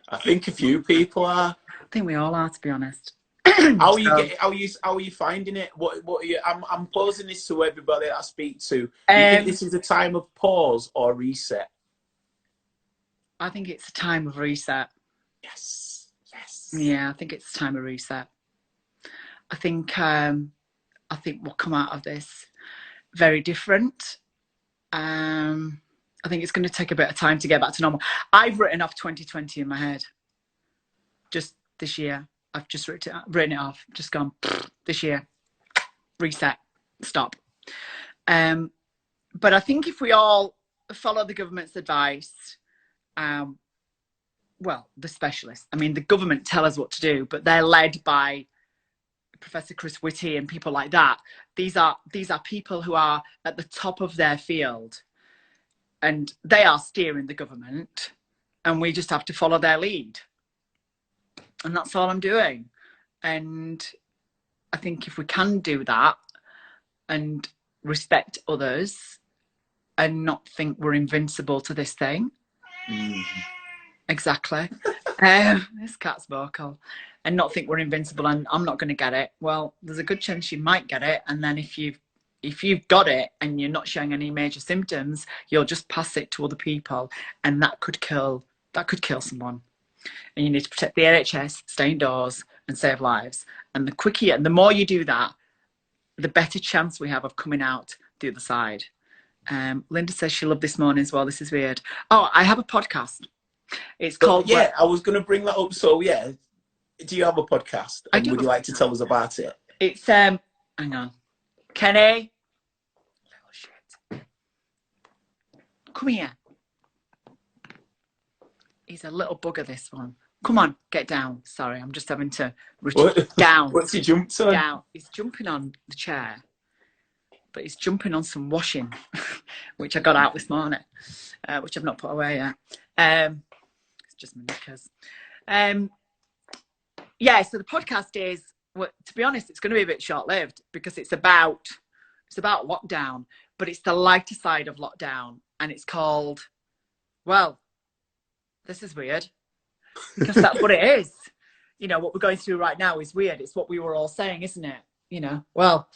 Speaker 1: I think a few people are.
Speaker 2: I think we all are, to be honest.
Speaker 1: How are you finding it? What are you? I'm posing this to everybody that I speak to. Do you think this is a time of pause or reset?
Speaker 2: I think it's a time of reset.
Speaker 1: Yes.
Speaker 2: Yeah, I think it's a time of reset. I think we'll come out of this very different. I think it's going to take a bit of time to get back to normal. I've written off 2020 in my head. Just this year. I've just written it off. Just gone, this year. Reset. Stop. But I think if we all follow the government's advice, well, the specialists. I mean, the government tell us what to do, but they're led by Professor Chris Whitty and people like that. These are people who are at the top of their field, and they are steering the government, and we just have to follow their lead. And that's all I'm doing. And I think if we can do that and respect others and not think we're invincible to this thing. Exactly. This cat's vocal. And not think we're invincible and I'm not going to get it. Well, there's a good chance you might get it. And then if you've got it and you're not showing any major symptoms, you'll just pass it to other people. And that could kill someone. And you need to protect the NHS, stay indoors and save lives. And the more you do that, the better chance we have of coming out the other side. Linda says she loved this morning as well. This is weird. Oh, I have a podcast. It's called...
Speaker 1: Yeah, I was going to bring that up. So, yeah, do you have a podcast? And would you like to tell us about it?
Speaker 2: It's, hang on. Kenny. Little shit. Come here. He's a little bugger, this one. Come on, get down. Sorry, I'm just having to... Down.
Speaker 1: What's he jumped on?
Speaker 2: Down. He's jumping on the chair. But he's jumping on some washing, which I got out this morning, which I've not put away yet. It's just my knickers. Yeah, so the podcast is, well, to be honest, it's going to be a bit short-lived because it's about lockdown, but it's the lighter side of lockdown, and it's called, well, this is weird, because that's what it is. You know, what we're going through right now is weird. It's what we were all saying, isn't it? You know, well,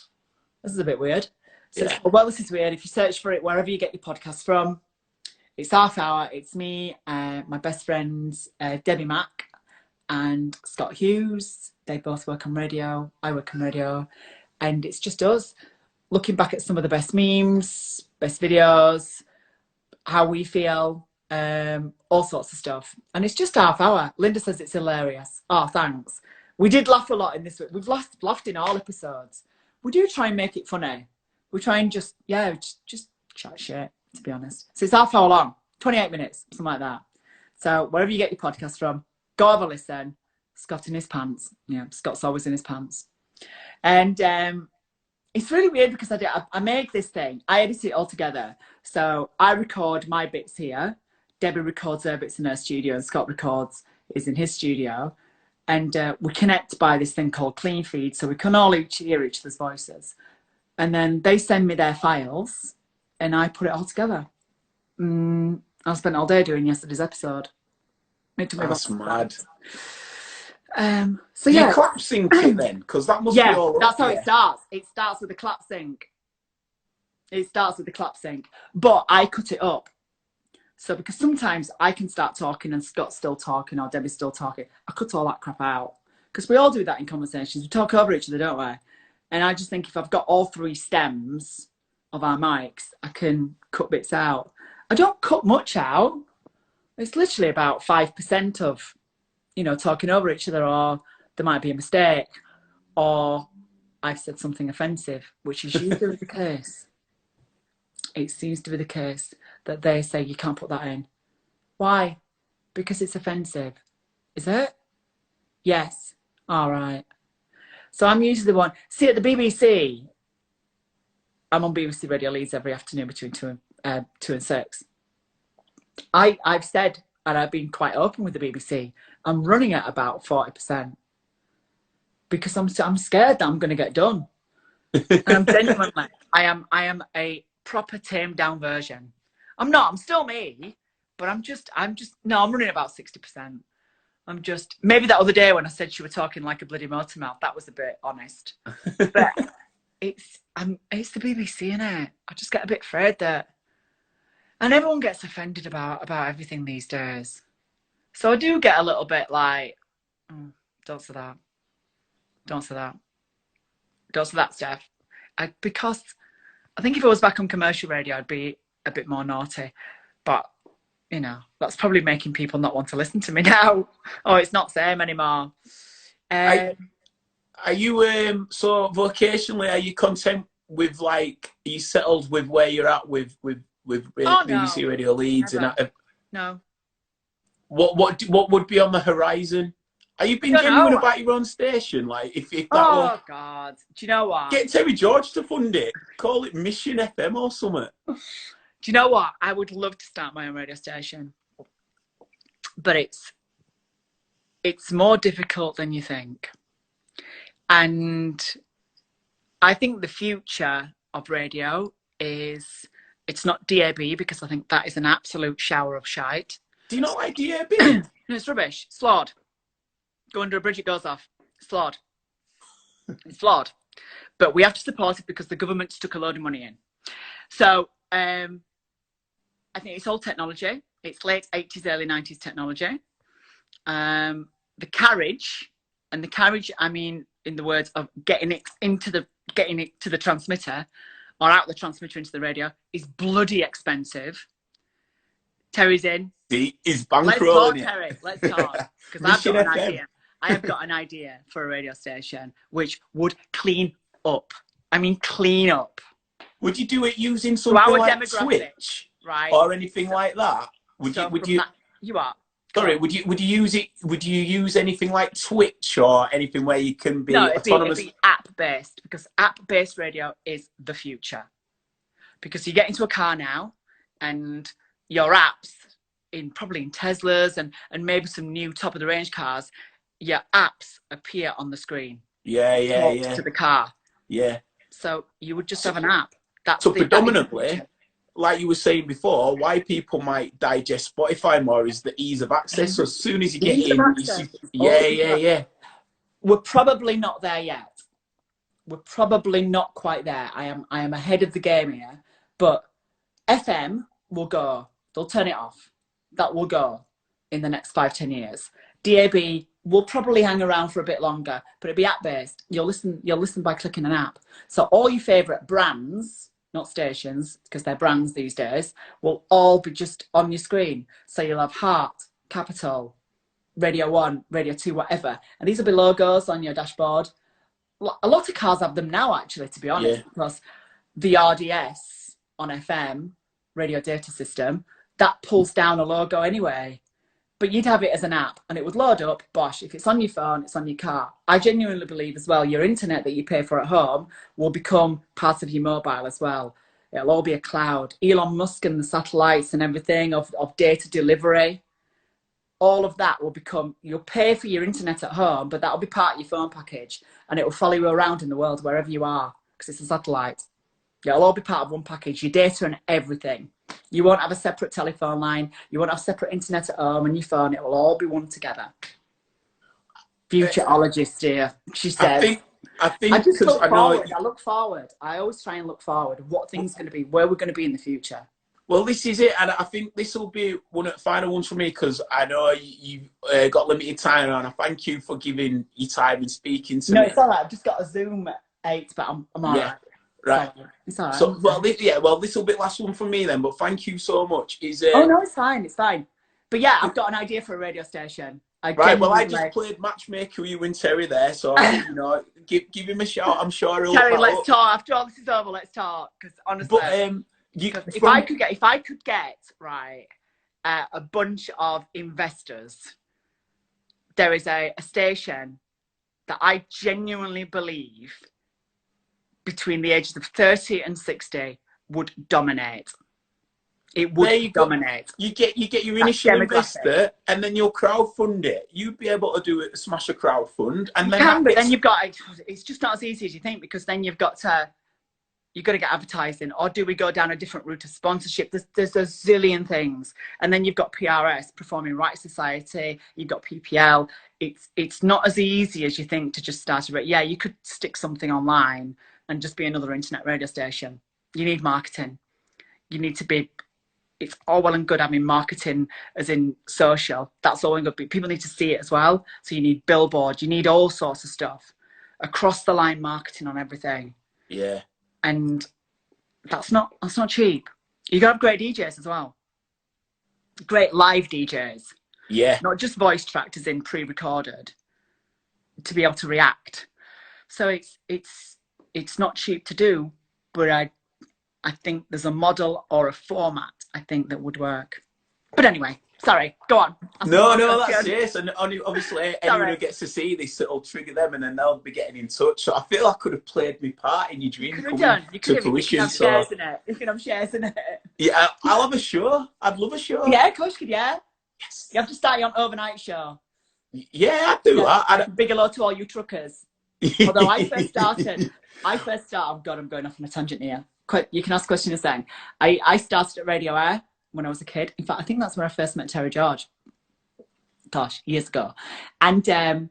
Speaker 2: this is a bit weird. So yeah. Well, this is weird. If you search for it wherever you get your podcast from, it's half hour. It's me, my best friends, Debbie Mack and Scott Hughes. They both work on radio. I work on radio. And it's just us looking back at some of the best memes, best videos, how we feel, all sorts of stuff. And it's just half hour. Linda says it's hilarious. Oh, thanks. We did laugh a lot in this week. We've laughed in all episodes. We do try and make it funny. We try and just chat shit, to be honest. So it's half hour long, 28 minutes, something like that. So wherever you get your podcast from, go have a listen. Scott in his pants. Yeah, Scott's always in his pants. And it's really weird because I make this thing. I edit it all together. So I record my bits here. Debbie records her bits in her studio, and Scott is in his studio. And we connect by this thing called Clean Feed, so we can all hear each other's voices. And then they send me their files, and I put it all together. I spent all day doing yesterday's episode.
Speaker 1: That's mad.
Speaker 2: So yeah.
Speaker 1: You clap sync it then, because that must be all right.
Speaker 2: That's how it starts. It starts with the clap sync. But I cut it up. So because sometimes I can start talking and Scott's still talking or Debbie's still talking. I cut all that crap out. Because we all do that in conversations. We talk over each other, don't we? And I just think if I've got all three stems, of our mics, I can cut bits out. I don't cut much out. It's literally about 5% of, you know, talking over each other, or there might be a mistake, or I've said something offensive, which is usually the case. It seems to be the case that they say you can't put that in. Why? Because it's offensive. Is it? Yes. All right. So I'm usually the one. See, at the BBC, I'm on BBC Radio Leeds every afternoon between 2 and 6. I've said, and I've been quite open with the BBC, I'm running at about 40% because I'm scared that I'm going to get done. And I'm genuinely, I am a proper tamed down version. I'm not. I'm still me, but I'm running about 60%. I'm just, maybe that other day when I said she was talking like a bloody motor mouth, that was a bit honest. But it's the BBC, innit? I just get a bit afraid that, and everyone gets offended about everything these days. So I do get a little bit like, don't say that. Don't say that. Don't say that, Steph. Because I think if I was back on commercial radio, I'd be a bit more naughty. But, you know, that's probably making people not want to listen to me now. Oh, it's not same anymore.
Speaker 1: Are you, so vocationally, are you content with, like, are you settled with where you're at with BBC
Speaker 2: no,
Speaker 1: Radio Leeds?
Speaker 2: never.
Speaker 1: And
Speaker 2: No.
Speaker 1: What would be on the horizon? Are you being genuine about your own station? Like, if that
Speaker 2: Oh, God. Do you know what?
Speaker 1: Get Terry George to fund it. Call it Mission FM or something.
Speaker 2: Do you know what? I would love to start my own radio station. But it's more difficult than you think. And I think the future of radio is, it's not DAB, because I think that is an absolute shower of shite.
Speaker 1: Do you not like DAB?
Speaker 2: No, it's rubbish. It's flawed. Go under a bridge, it goes off. It's flawed. It's flawed. But we have to support it because the government stuck a load of money in. So I think it's all technology. It's late 80s, early 90s technology. The carriage, I mean, in the words of getting it to the transmitter, or out the transmitter into the radio, is bloody expensive. Terry's in.
Speaker 1: See, he's bankrolling.
Speaker 2: Let's talk, Terry. Let's talk. Because I've got an idea. I have got an idea for a radio station which would clean up. I mean, clean up.
Speaker 1: Would you do it using something like Twitch,
Speaker 2: right,
Speaker 1: or anything like that?
Speaker 2: You are.
Speaker 1: Sorry, would you use it? Would you use anything like Twitch or anything where you can be autonomous?
Speaker 2: It'd be app-based, because app-based radio is the future. Because you get into a car now, and your apps, probably in Teslas and maybe some new top-of-the-range cars, your apps appear on the screen.
Speaker 1: Yeah.
Speaker 2: To the car.
Speaker 1: Yeah.
Speaker 2: So you would just have an app.
Speaker 1: So predominantly, like you were saying before, why people might digest Spotify more is the ease of access. So as soon as you get in, yeah.
Speaker 2: We're probably not there yet. We're probably not quite there. I am ahead of the game here. But FM will go. They'll turn it off. That will go in the next 5-10 years. DAB will probably hang around for a bit longer, but it'll be app-based. You'll listen by clicking an app. So all your favourite brands, not stations, because they're brands these days, will all be just on your screen. So you'll have Heart, Capital, Radio 1, Radio 2, whatever. And these will be logos on your dashboard. A lot of cars have them now, actually, to be honest, because the RDS on FM, Radio Data System, that pulls down a logo anyway. But you'd have it as an app and it would load up, bosh. If it's on your phone, it's on your car. I genuinely believe as well, your internet that you pay for at home will become part of your mobile as well. It'll all be a cloud. Elon Musk and the satellites and everything of data delivery, all of that will become, you'll pay for your internet at home, but that'll be part of your phone package and it will follow you around in the world wherever you are because it's a satellite. It'll all be part of one package, your data and everything. You won't have a separate telephone line. You won't have separate internet at home and your phone. It will all be one together. Futurologist here, she says.
Speaker 1: I think
Speaker 2: I just look forward. I look forward. I always try and look forward. What things going to be, where we're going to be in the future.
Speaker 1: Well, this is it, and I think this will be one of the final ones for me because I know you've got limited time, and I thank you for giving your time and speaking to me.
Speaker 2: No, it's all right. I've just got a Zoom at 8, but I'm all right.
Speaker 1: Right.
Speaker 2: It's all right.
Speaker 1: So, well, this will be the last one from me then. But thank you so much.
Speaker 2: Oh no, it's fine. It's fine. But yeah, I've got an idea for a radio station. I
Speaker 1: right. Well, I
Speaker 2: genuinely
Speaker 1: just played matchmaker with you and Terry there, so give him a shout. I'm sure he'll.
Speaker 2: Terry, let's talk after all this is over. Let's talk because honestly,
Speaker 1: But
Speaker 2: if I could get right a bunch of investors, there is a station that I genuinely believe between the ages of 30 and 60 would dominate. It would dominate.
Speaker 1: You get your initial investor, and then you'll crowdfund it. You'd be able to do it, smash a crowdfund, and
Speaker 2: then you've got. It's just not as easy as you think because then you've got to get advertising, or do we go down a different route of sponsorship? There's a zillion things, and then you've got PRS, Performing Rights Society. You've got PPL. It's not as easy as you think to just start a. Yeah, you could stick something online and just be another internet radio station. You need marketing. You need to be. It's all well and good having marketing as in social. That's all well and good, but people need to see it as well. So you need billboards, you need all sorts of stuff. Across the line marketing on everything.
Speaker 1: Yeah.
Speaker 2: And that's not cheap. You gotta have great DJs as well. Great live DJs.
Speaker 1: Yeah.
Speaker 2: Not just voice tracked as in pre-recorded to be able to react. So it's not cheap to do, but I think there's a model or a format I think that would work. But anyway, sorry, go on.
Speaker 1: No, that's it. And obviously anyone who gets to see this, it'll trigger them and then they'll be getting in touch. So I feel I could have played my part in your dream coming to fruition.
Speaker 2: You can have shares in it.
Speaker 1: Yeah, I'll have a show. I'd love a show.
Speaker 2: Yeah, of course you could, yeah.
Speaker 1: Yes.
Speaker 2: You have to start your own overnight show.
Speaker 1: Yeah, I do.
Speaker 2: Yeah, big hello to all you truckers. Although I first started, oh God, I'm going off on a tangent here. You can ask questions then. I started at Radio Air when I was a kid. In fact, I think that's where I first met Terry George. Gosh, years ago. And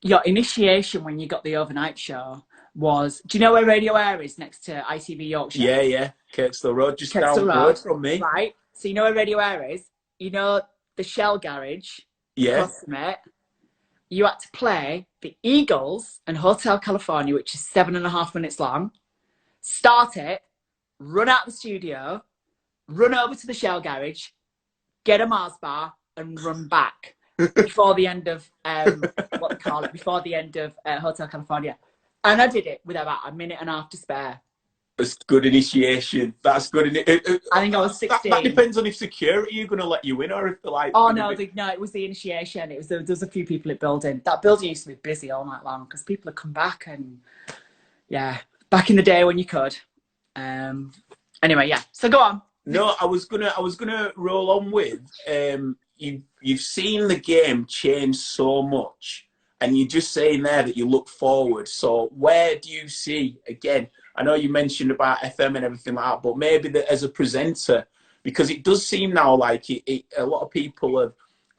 Speaker 2: your initiation when you got the overnight show was, do you know where Radio Air is next to ITV Yorkshire?
Speaker 1: Yeah. Kirkstall Road, just down the road from me.
Speaker 2: Right. So you know where Radio Air is? You know the Shell garage?
Speaker 1: Yeah.
Speaker 2: Across from it. You had to play the Eagles and Hotel California, which is 7.5 minutes long. Start it, run out the studio, run over to the Shell garage, get a Mars bar, and run back before the end of before the end of Hotel California. And I did it with about a minute and a half to spare.
Speaker 1: That's good initiation. That's good.
Speaker 2: I think I was 16.
Speaker 1: That depends on if security are going to let you in or if they're like.
Speaker 2: Oh no, it was the initiation. There was a few people at building. That building used to be busy all night long because people had come back and yeah. Back in the day when you could. Anyway, yeah. So go on.
Speaker 1: No, I was gonna roll on with you've seen the game change so much, and you're just saying there that you look forward. So where do you see again? I know you mentioned about FM and everything like that, but maybe that as a presenter, because it does seem now like a lot of people have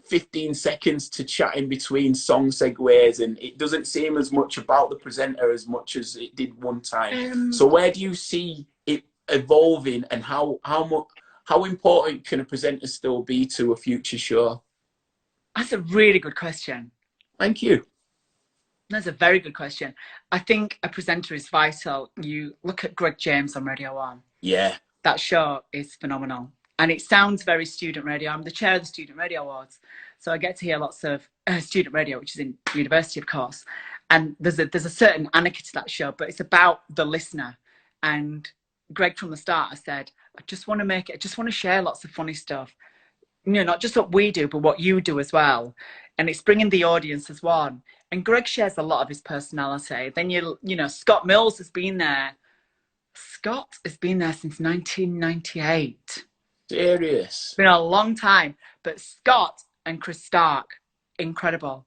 Speaker 1: 15 seconds to chat in between song segues, and it doesn't seem as much about the presenter as much as it did one time. So where do you see it evolving, and how important can a presenter still be to a future show?
Speaker 2: That's a really good question.
Speaker 1: Thank you.
Speaker 2: That's a very good question. I think a presenter is vital. You look at Greg James on Radio 1.
Speaker 1: Yeah.
Speaker 2: That show is phenomenal. And it sounds very student radio. I'm the chair of the Student Radio Awards. So I get to hear lots of student radio, which is in university, of course. And there's a certain anarchy to that show, but it's about the listener. And Greg from the start has said, I just want to share lots of funny stuff. You know, not just what we do, but what you do as well. And it's bringing the audience as one. And Greg shares a lot of his personality. Then, you know, Scott Mills has been there. Scott has been there since 1998.
Speaker 1: Serious.
Speaker 2: It's been a long time. But Scott and Chris Stark, incredible.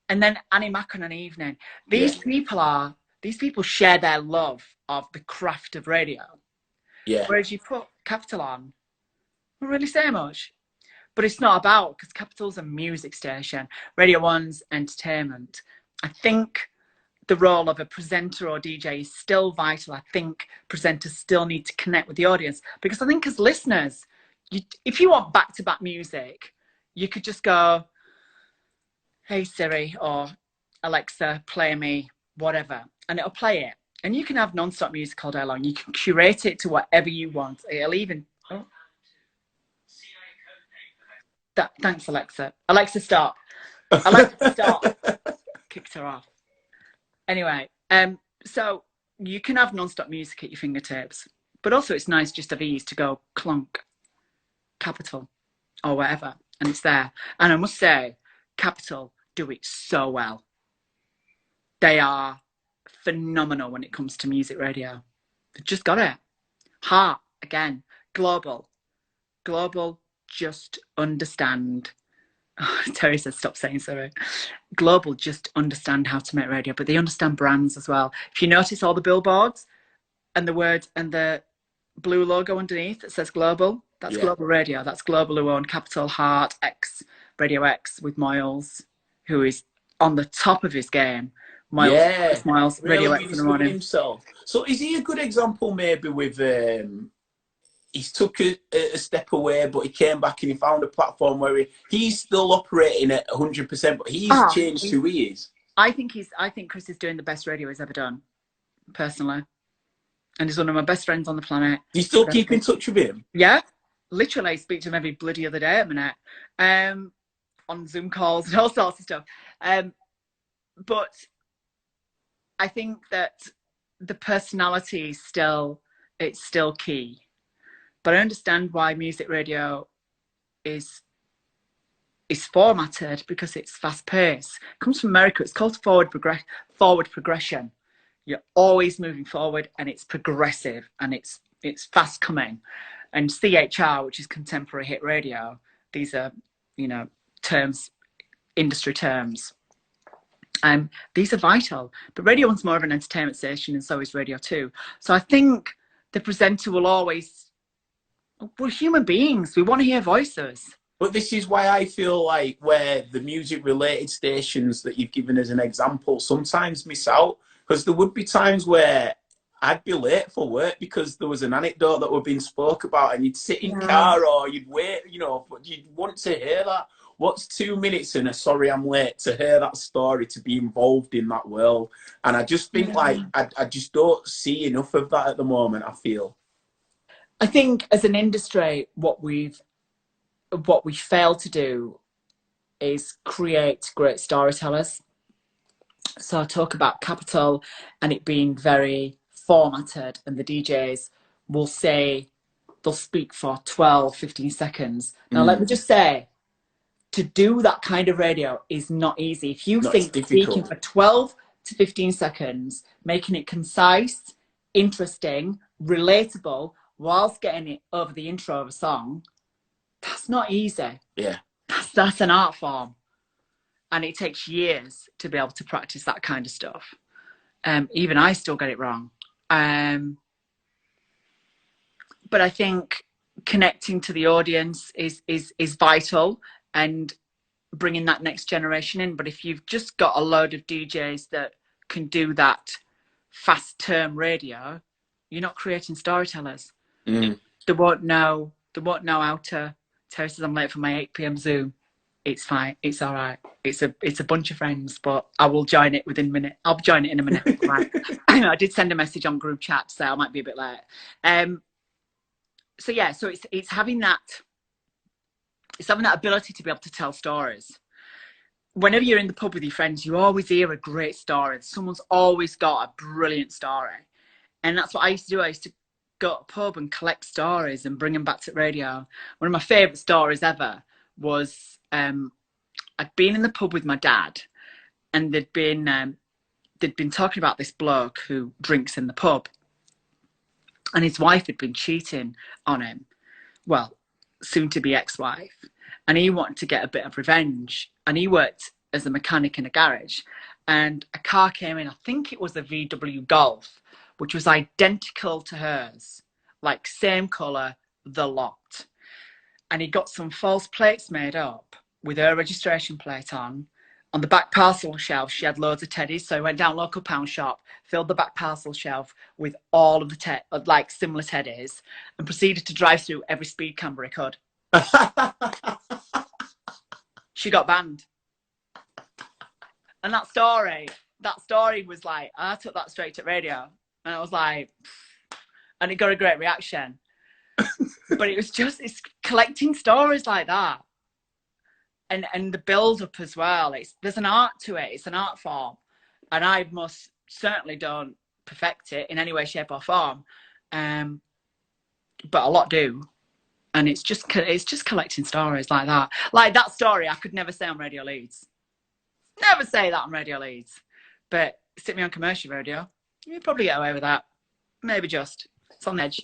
Speaker 2: And then Annie Mack on an evening. These people share their love of the craft of radio.
Speaker 1: Yeah.
Speaker 2: Whereas you put Capital on, don't really say much. But it's not about, because Capital's a music station. Radio 1's entertainment. I think the role of a presenter or DJ is still vital. I think presenters still need to connect with the audience, because I think as listeners, if you want back-to-back music, you could just go, hey Siri or Alexa, play me whatever, and it'll play it. And you can have non-stop music all day long. You can curate it to whatever you want. It'll even... Oh. Thanks, Alexa. Alexa, stop. Alexa, stop. Kicked her off. Anyway, so you can have non-stop music at your fingertips, but also it's nice just of ease to go clunk, Capital, or whatever, and it's there. And I must say, Capital do it so well. They are phenomenal when it comes to music radio. They've just got it. Heart, again, global, just understand. Oh, Terry says stop saying sorry. Global just understand how to make radio, but they understand brands as well. If you notice all the billboards and the word and the blue logo underneath that says global, that's Global Radio. That's Global who own Capital, Heart, X, Radio X with Miles, who is on the top of his game. Miles,
Speaker 1: really
Speaker 2: Radio X in the morning.
Speaker 1: Himself. So is he a good example maybe with he's took a step away, but he came back and he found a platform where he's still operating at 100%, but he's changed who he is.
Speaker 2: I think Chris is doing the best radio he's ever done, personally. And he's one of my best friends on the planet.
Speaker 1: Do you still keep in touch with him?
Speaker 2: Yeah. Literally, I speak to him every bloody other day at a minute. On Zoom calls and all sorts of stuff. But I think that the personality is still key. But I understand why music radio is formatted, because it's fast paced. It comes from America. It's called forward progression. You're always moving forward, and it's progressive, and it's fast coming. And CHR, which is contemporary hit radio, these are, terms, industry terms. These are vital. But Radio 1's more of an entertainment station, and so is Radio 2. So I think the presenter will always... We're human beings. We want to hear voices.
Speaker 1: But this is why I feel like where the music-related stations that you've given as an example sometimes miss out, because there would be times where I'd be late for work because there was an anecdote that was being spoke about, and you'd sit in car or you'd wait, but you'd want to hear that. What's 2 minutes in a sorry I'm late to hear that story, to be involved in that world? And I just think I just don't see enough of that at the moment, I feel.
Speaker 2: I think as an industry, what we fail to do is create great storytellers. So I talk about Capital and it being very formatted, and the DJs will say they'll speak for 12, 15 seconds. Now, let me just say, to do that kind of radio is not easy. If you think speaking for 12 to 15 seconds, making it concise, interesting, relatable, whilst getting it over the intro of a song, that's not easy.
Speaker 1: Yeah.
Speaker 2: That's an art form. And it takes years to be able to practice that kind of stuff. Even I still get it wrong. But I think connecting to the audience is vital, and bringing that next generation in. But if you've just got a load of DJs that can do that fast term radio, you're not creating storytellers. They won't know how to. Terry says I'm late for my 8 p.m. Zoom. It's fine. It's all right. It's a bunch of friends, but I will join it within a minute. I'll join it in a minute. Right. I did send a message on group chat to say I might be a bit late. So it's having that. It's having that ability to be able to tell stories. Whenever you're in the pub with your friends, you always hear a great story. Someone's always got a brilliant story, and that's what I used to do. I used to go to a pub and collect stories and bring them back to radio. One of my favourite stories ever was I'd been in the pub with my dad, and they'd been talking about this bloke who drinks in the pub, and his wife had been cheating on him. Well, soon to be ex-wife, and he wanted to get a bit of revenge, and he worked as a mechanic in a garage, and a car came in. I think it was a VW Golf, which was identical to hers, like same colour, the lot. And he got some false plates made up with her registration plate on. On the back parcel shelf, she had loads of teddies. So he went down local pound shop, filled the back parcel shelf with all of the similar teddies, and proceeded to drive through every speed camera he could. She got banned. And that story was like, I took that straight to radio. And I was like, and it got a great reaction. But it was just, it's collecting stories like that. And the build up as well. There's an art to it. It's an art form. And I most certainly don't perfect it in any way, shape or form. But a lot do. And it's just collecting stories like that. Like that story I could never say on Radio Leeds. Never say that on Radio Leeds. But stick me on commercial radio, you'd probably get away with that. Maybe just. It's on the edge.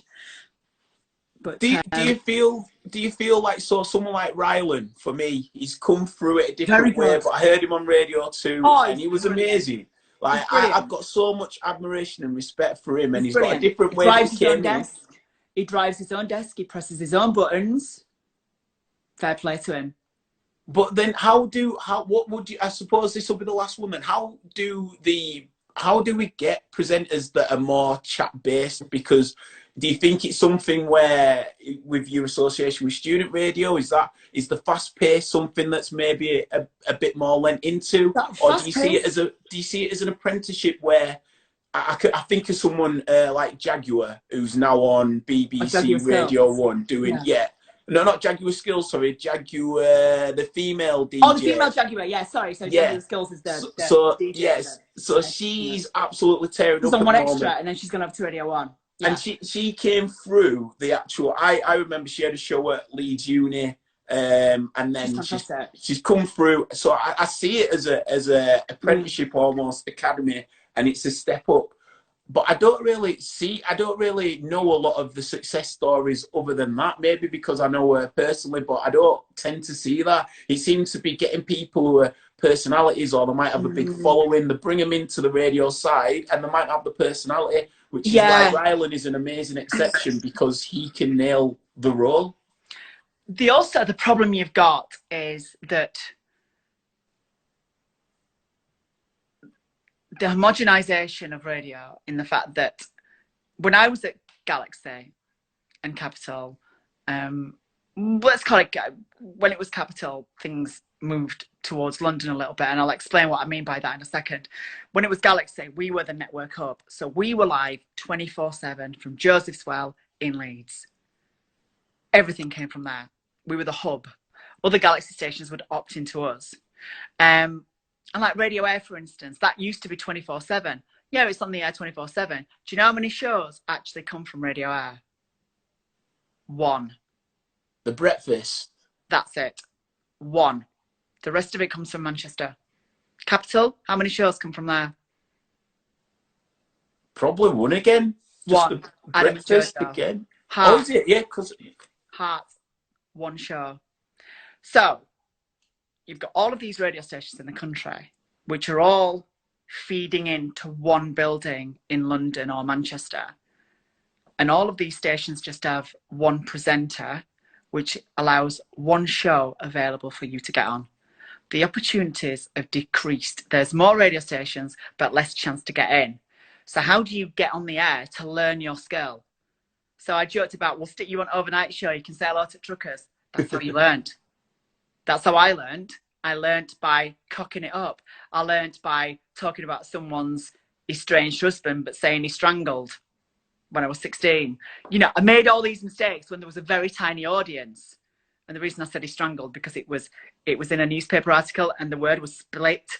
Speaker 2: But
Speaker 1: do you feel like someone like Rylan, for me, he's come through it a different way, but I heard him on Radio 2 and he was amazing. Like I've got so much admiration and respect for him, and he's got a different way that he came in.
Speaker 2: He drives his own desk, he presses his own buttons. Fair play to him.
Speaker 1: But then what would you, I suppose this will be the last one then, how do we get presenters that are more chat based? Because do you think it's something where, with your association with student radio, is the fast pace something that's maybe a bit more lent into, or do you see it as an apprenticeship where I think of someone like Jaguar, who's now on BBC Radio 1 doing no, not Jaguar Skills, sorry, Jaguar, the female DJ.
Speaker 2: Oh, the female Jaguar, yeah, sorry. So Jaguar Skills is the DJ.
Speaker 1: Yes, so she's absolutely tearing up.
Speaker 2: She's on One Extra, and then she's going to have to Radio 1. Yeah.
Speaker 1: And she came through the actual, I remember she had a show at Leeds Uni, and then she's come through. So I see it as a apprenticeship, almost academy, and it's a step up. But I don't really know a lot of the success stories other than that. Maybe because I know her personally, but I don't tend to see that. It seems to be getting people who are personalities, or they might have a big following. They bring them into the radio side, and they might have the personality, which is why Rylan is an amazing exception, because he can nail the role.
Speaker 2: The problem you've got is that the homogenisation of radio, in the fact that when I was at Galaxy and Capital, let's call it, when it was Capital, things moved towards London a little bit, and I'll explain what I mean by that in a second. When it was Galaxy, we were the network hub, so we were live 24/7 from Joseph's Well in Leeds. Everything came from there. We were the hub. Other Galaxy stations would opt into us. And like Radio Air, for instance, that used to be 24/7. Yeah, it's on the air 24/7. Do you know how many shows actually come from Radio Air? One.
Speaker 1: The Breakfast.
Speaker 2: That's it. One. The rest of it comes from Manchester. Capital, how many shows come from there?
Speaker 1: Probably one again. Just
Speaker 2: one.
Speaker 1: The Breakfast again.
Speaker 2: Heart.
Speaker 1: Oh, is it? Yeah, because
Speaker 2: Heart. One show. So you've got all of these radio stations in the country, which are all feeding into one building in London or Manchester. And all of these stations just have one presenter, which allows one show available for you to get on. The opportunities have decreased. There's more radio stations, but less chance to get in. So how do you get on the air to learn your skill? So I joked about, we'll stick you on overnight show. You can say hello to truckers. That's how you learned. That's how I learned. I learned by cocking it up. I learned by talking about someone's estranged husband, but saying he strangled when I was 16. You know, I made all these mistakes when there was a very tiny audience. And the reason I said he strangled, because it was in a newspaper article and the word was split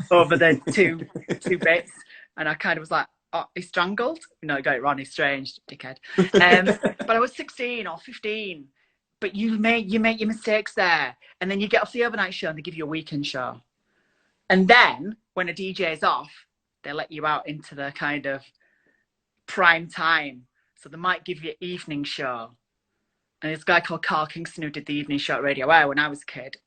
Speaker 2: over the two bits. And I kind of was like, oh, he strangled? No, I got it wrong, estranged, dickhead. But I was 16 or 15. But you make your mistakes there. And then you get off the overnight show and they give you a weekend show. And then when a DJ is off, they let you out into the kind of prime time. So they might give you an evening show. And this guy called Carl Kingston, who did the evening show at Radio Air when I was a kid,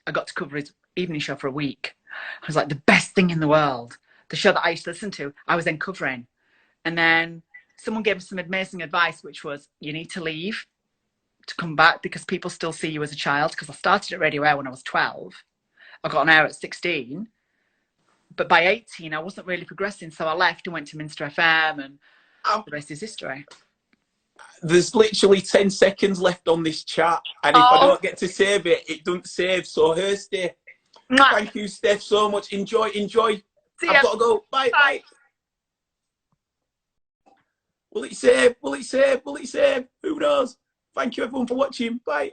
Speaker 2: I got to cover his evening show for a week. I was like, the best thing in the world. The show that I used to listen to, I was then covering. And then someone gave us some amazing advice, which was, you need to leave to come back because people still see you as a child. Because I started at Radio Air when I was 12. I got on air at 16. But by 18, I wasn't really progressing. So I left and went to Minster FM, and the rest is history.
Speaker 1: There's literally 10 seconds left on this chat. And if I don't get to save it, it doesn't save. So Hirsty, thank you, Steph, so much. Enjoy.
Speaker 2: See ya.
Speaker 1: I've got to go. Bye. Will it save? Will it save? Will it save? Who knows? Thank you everyone for watching. Bye.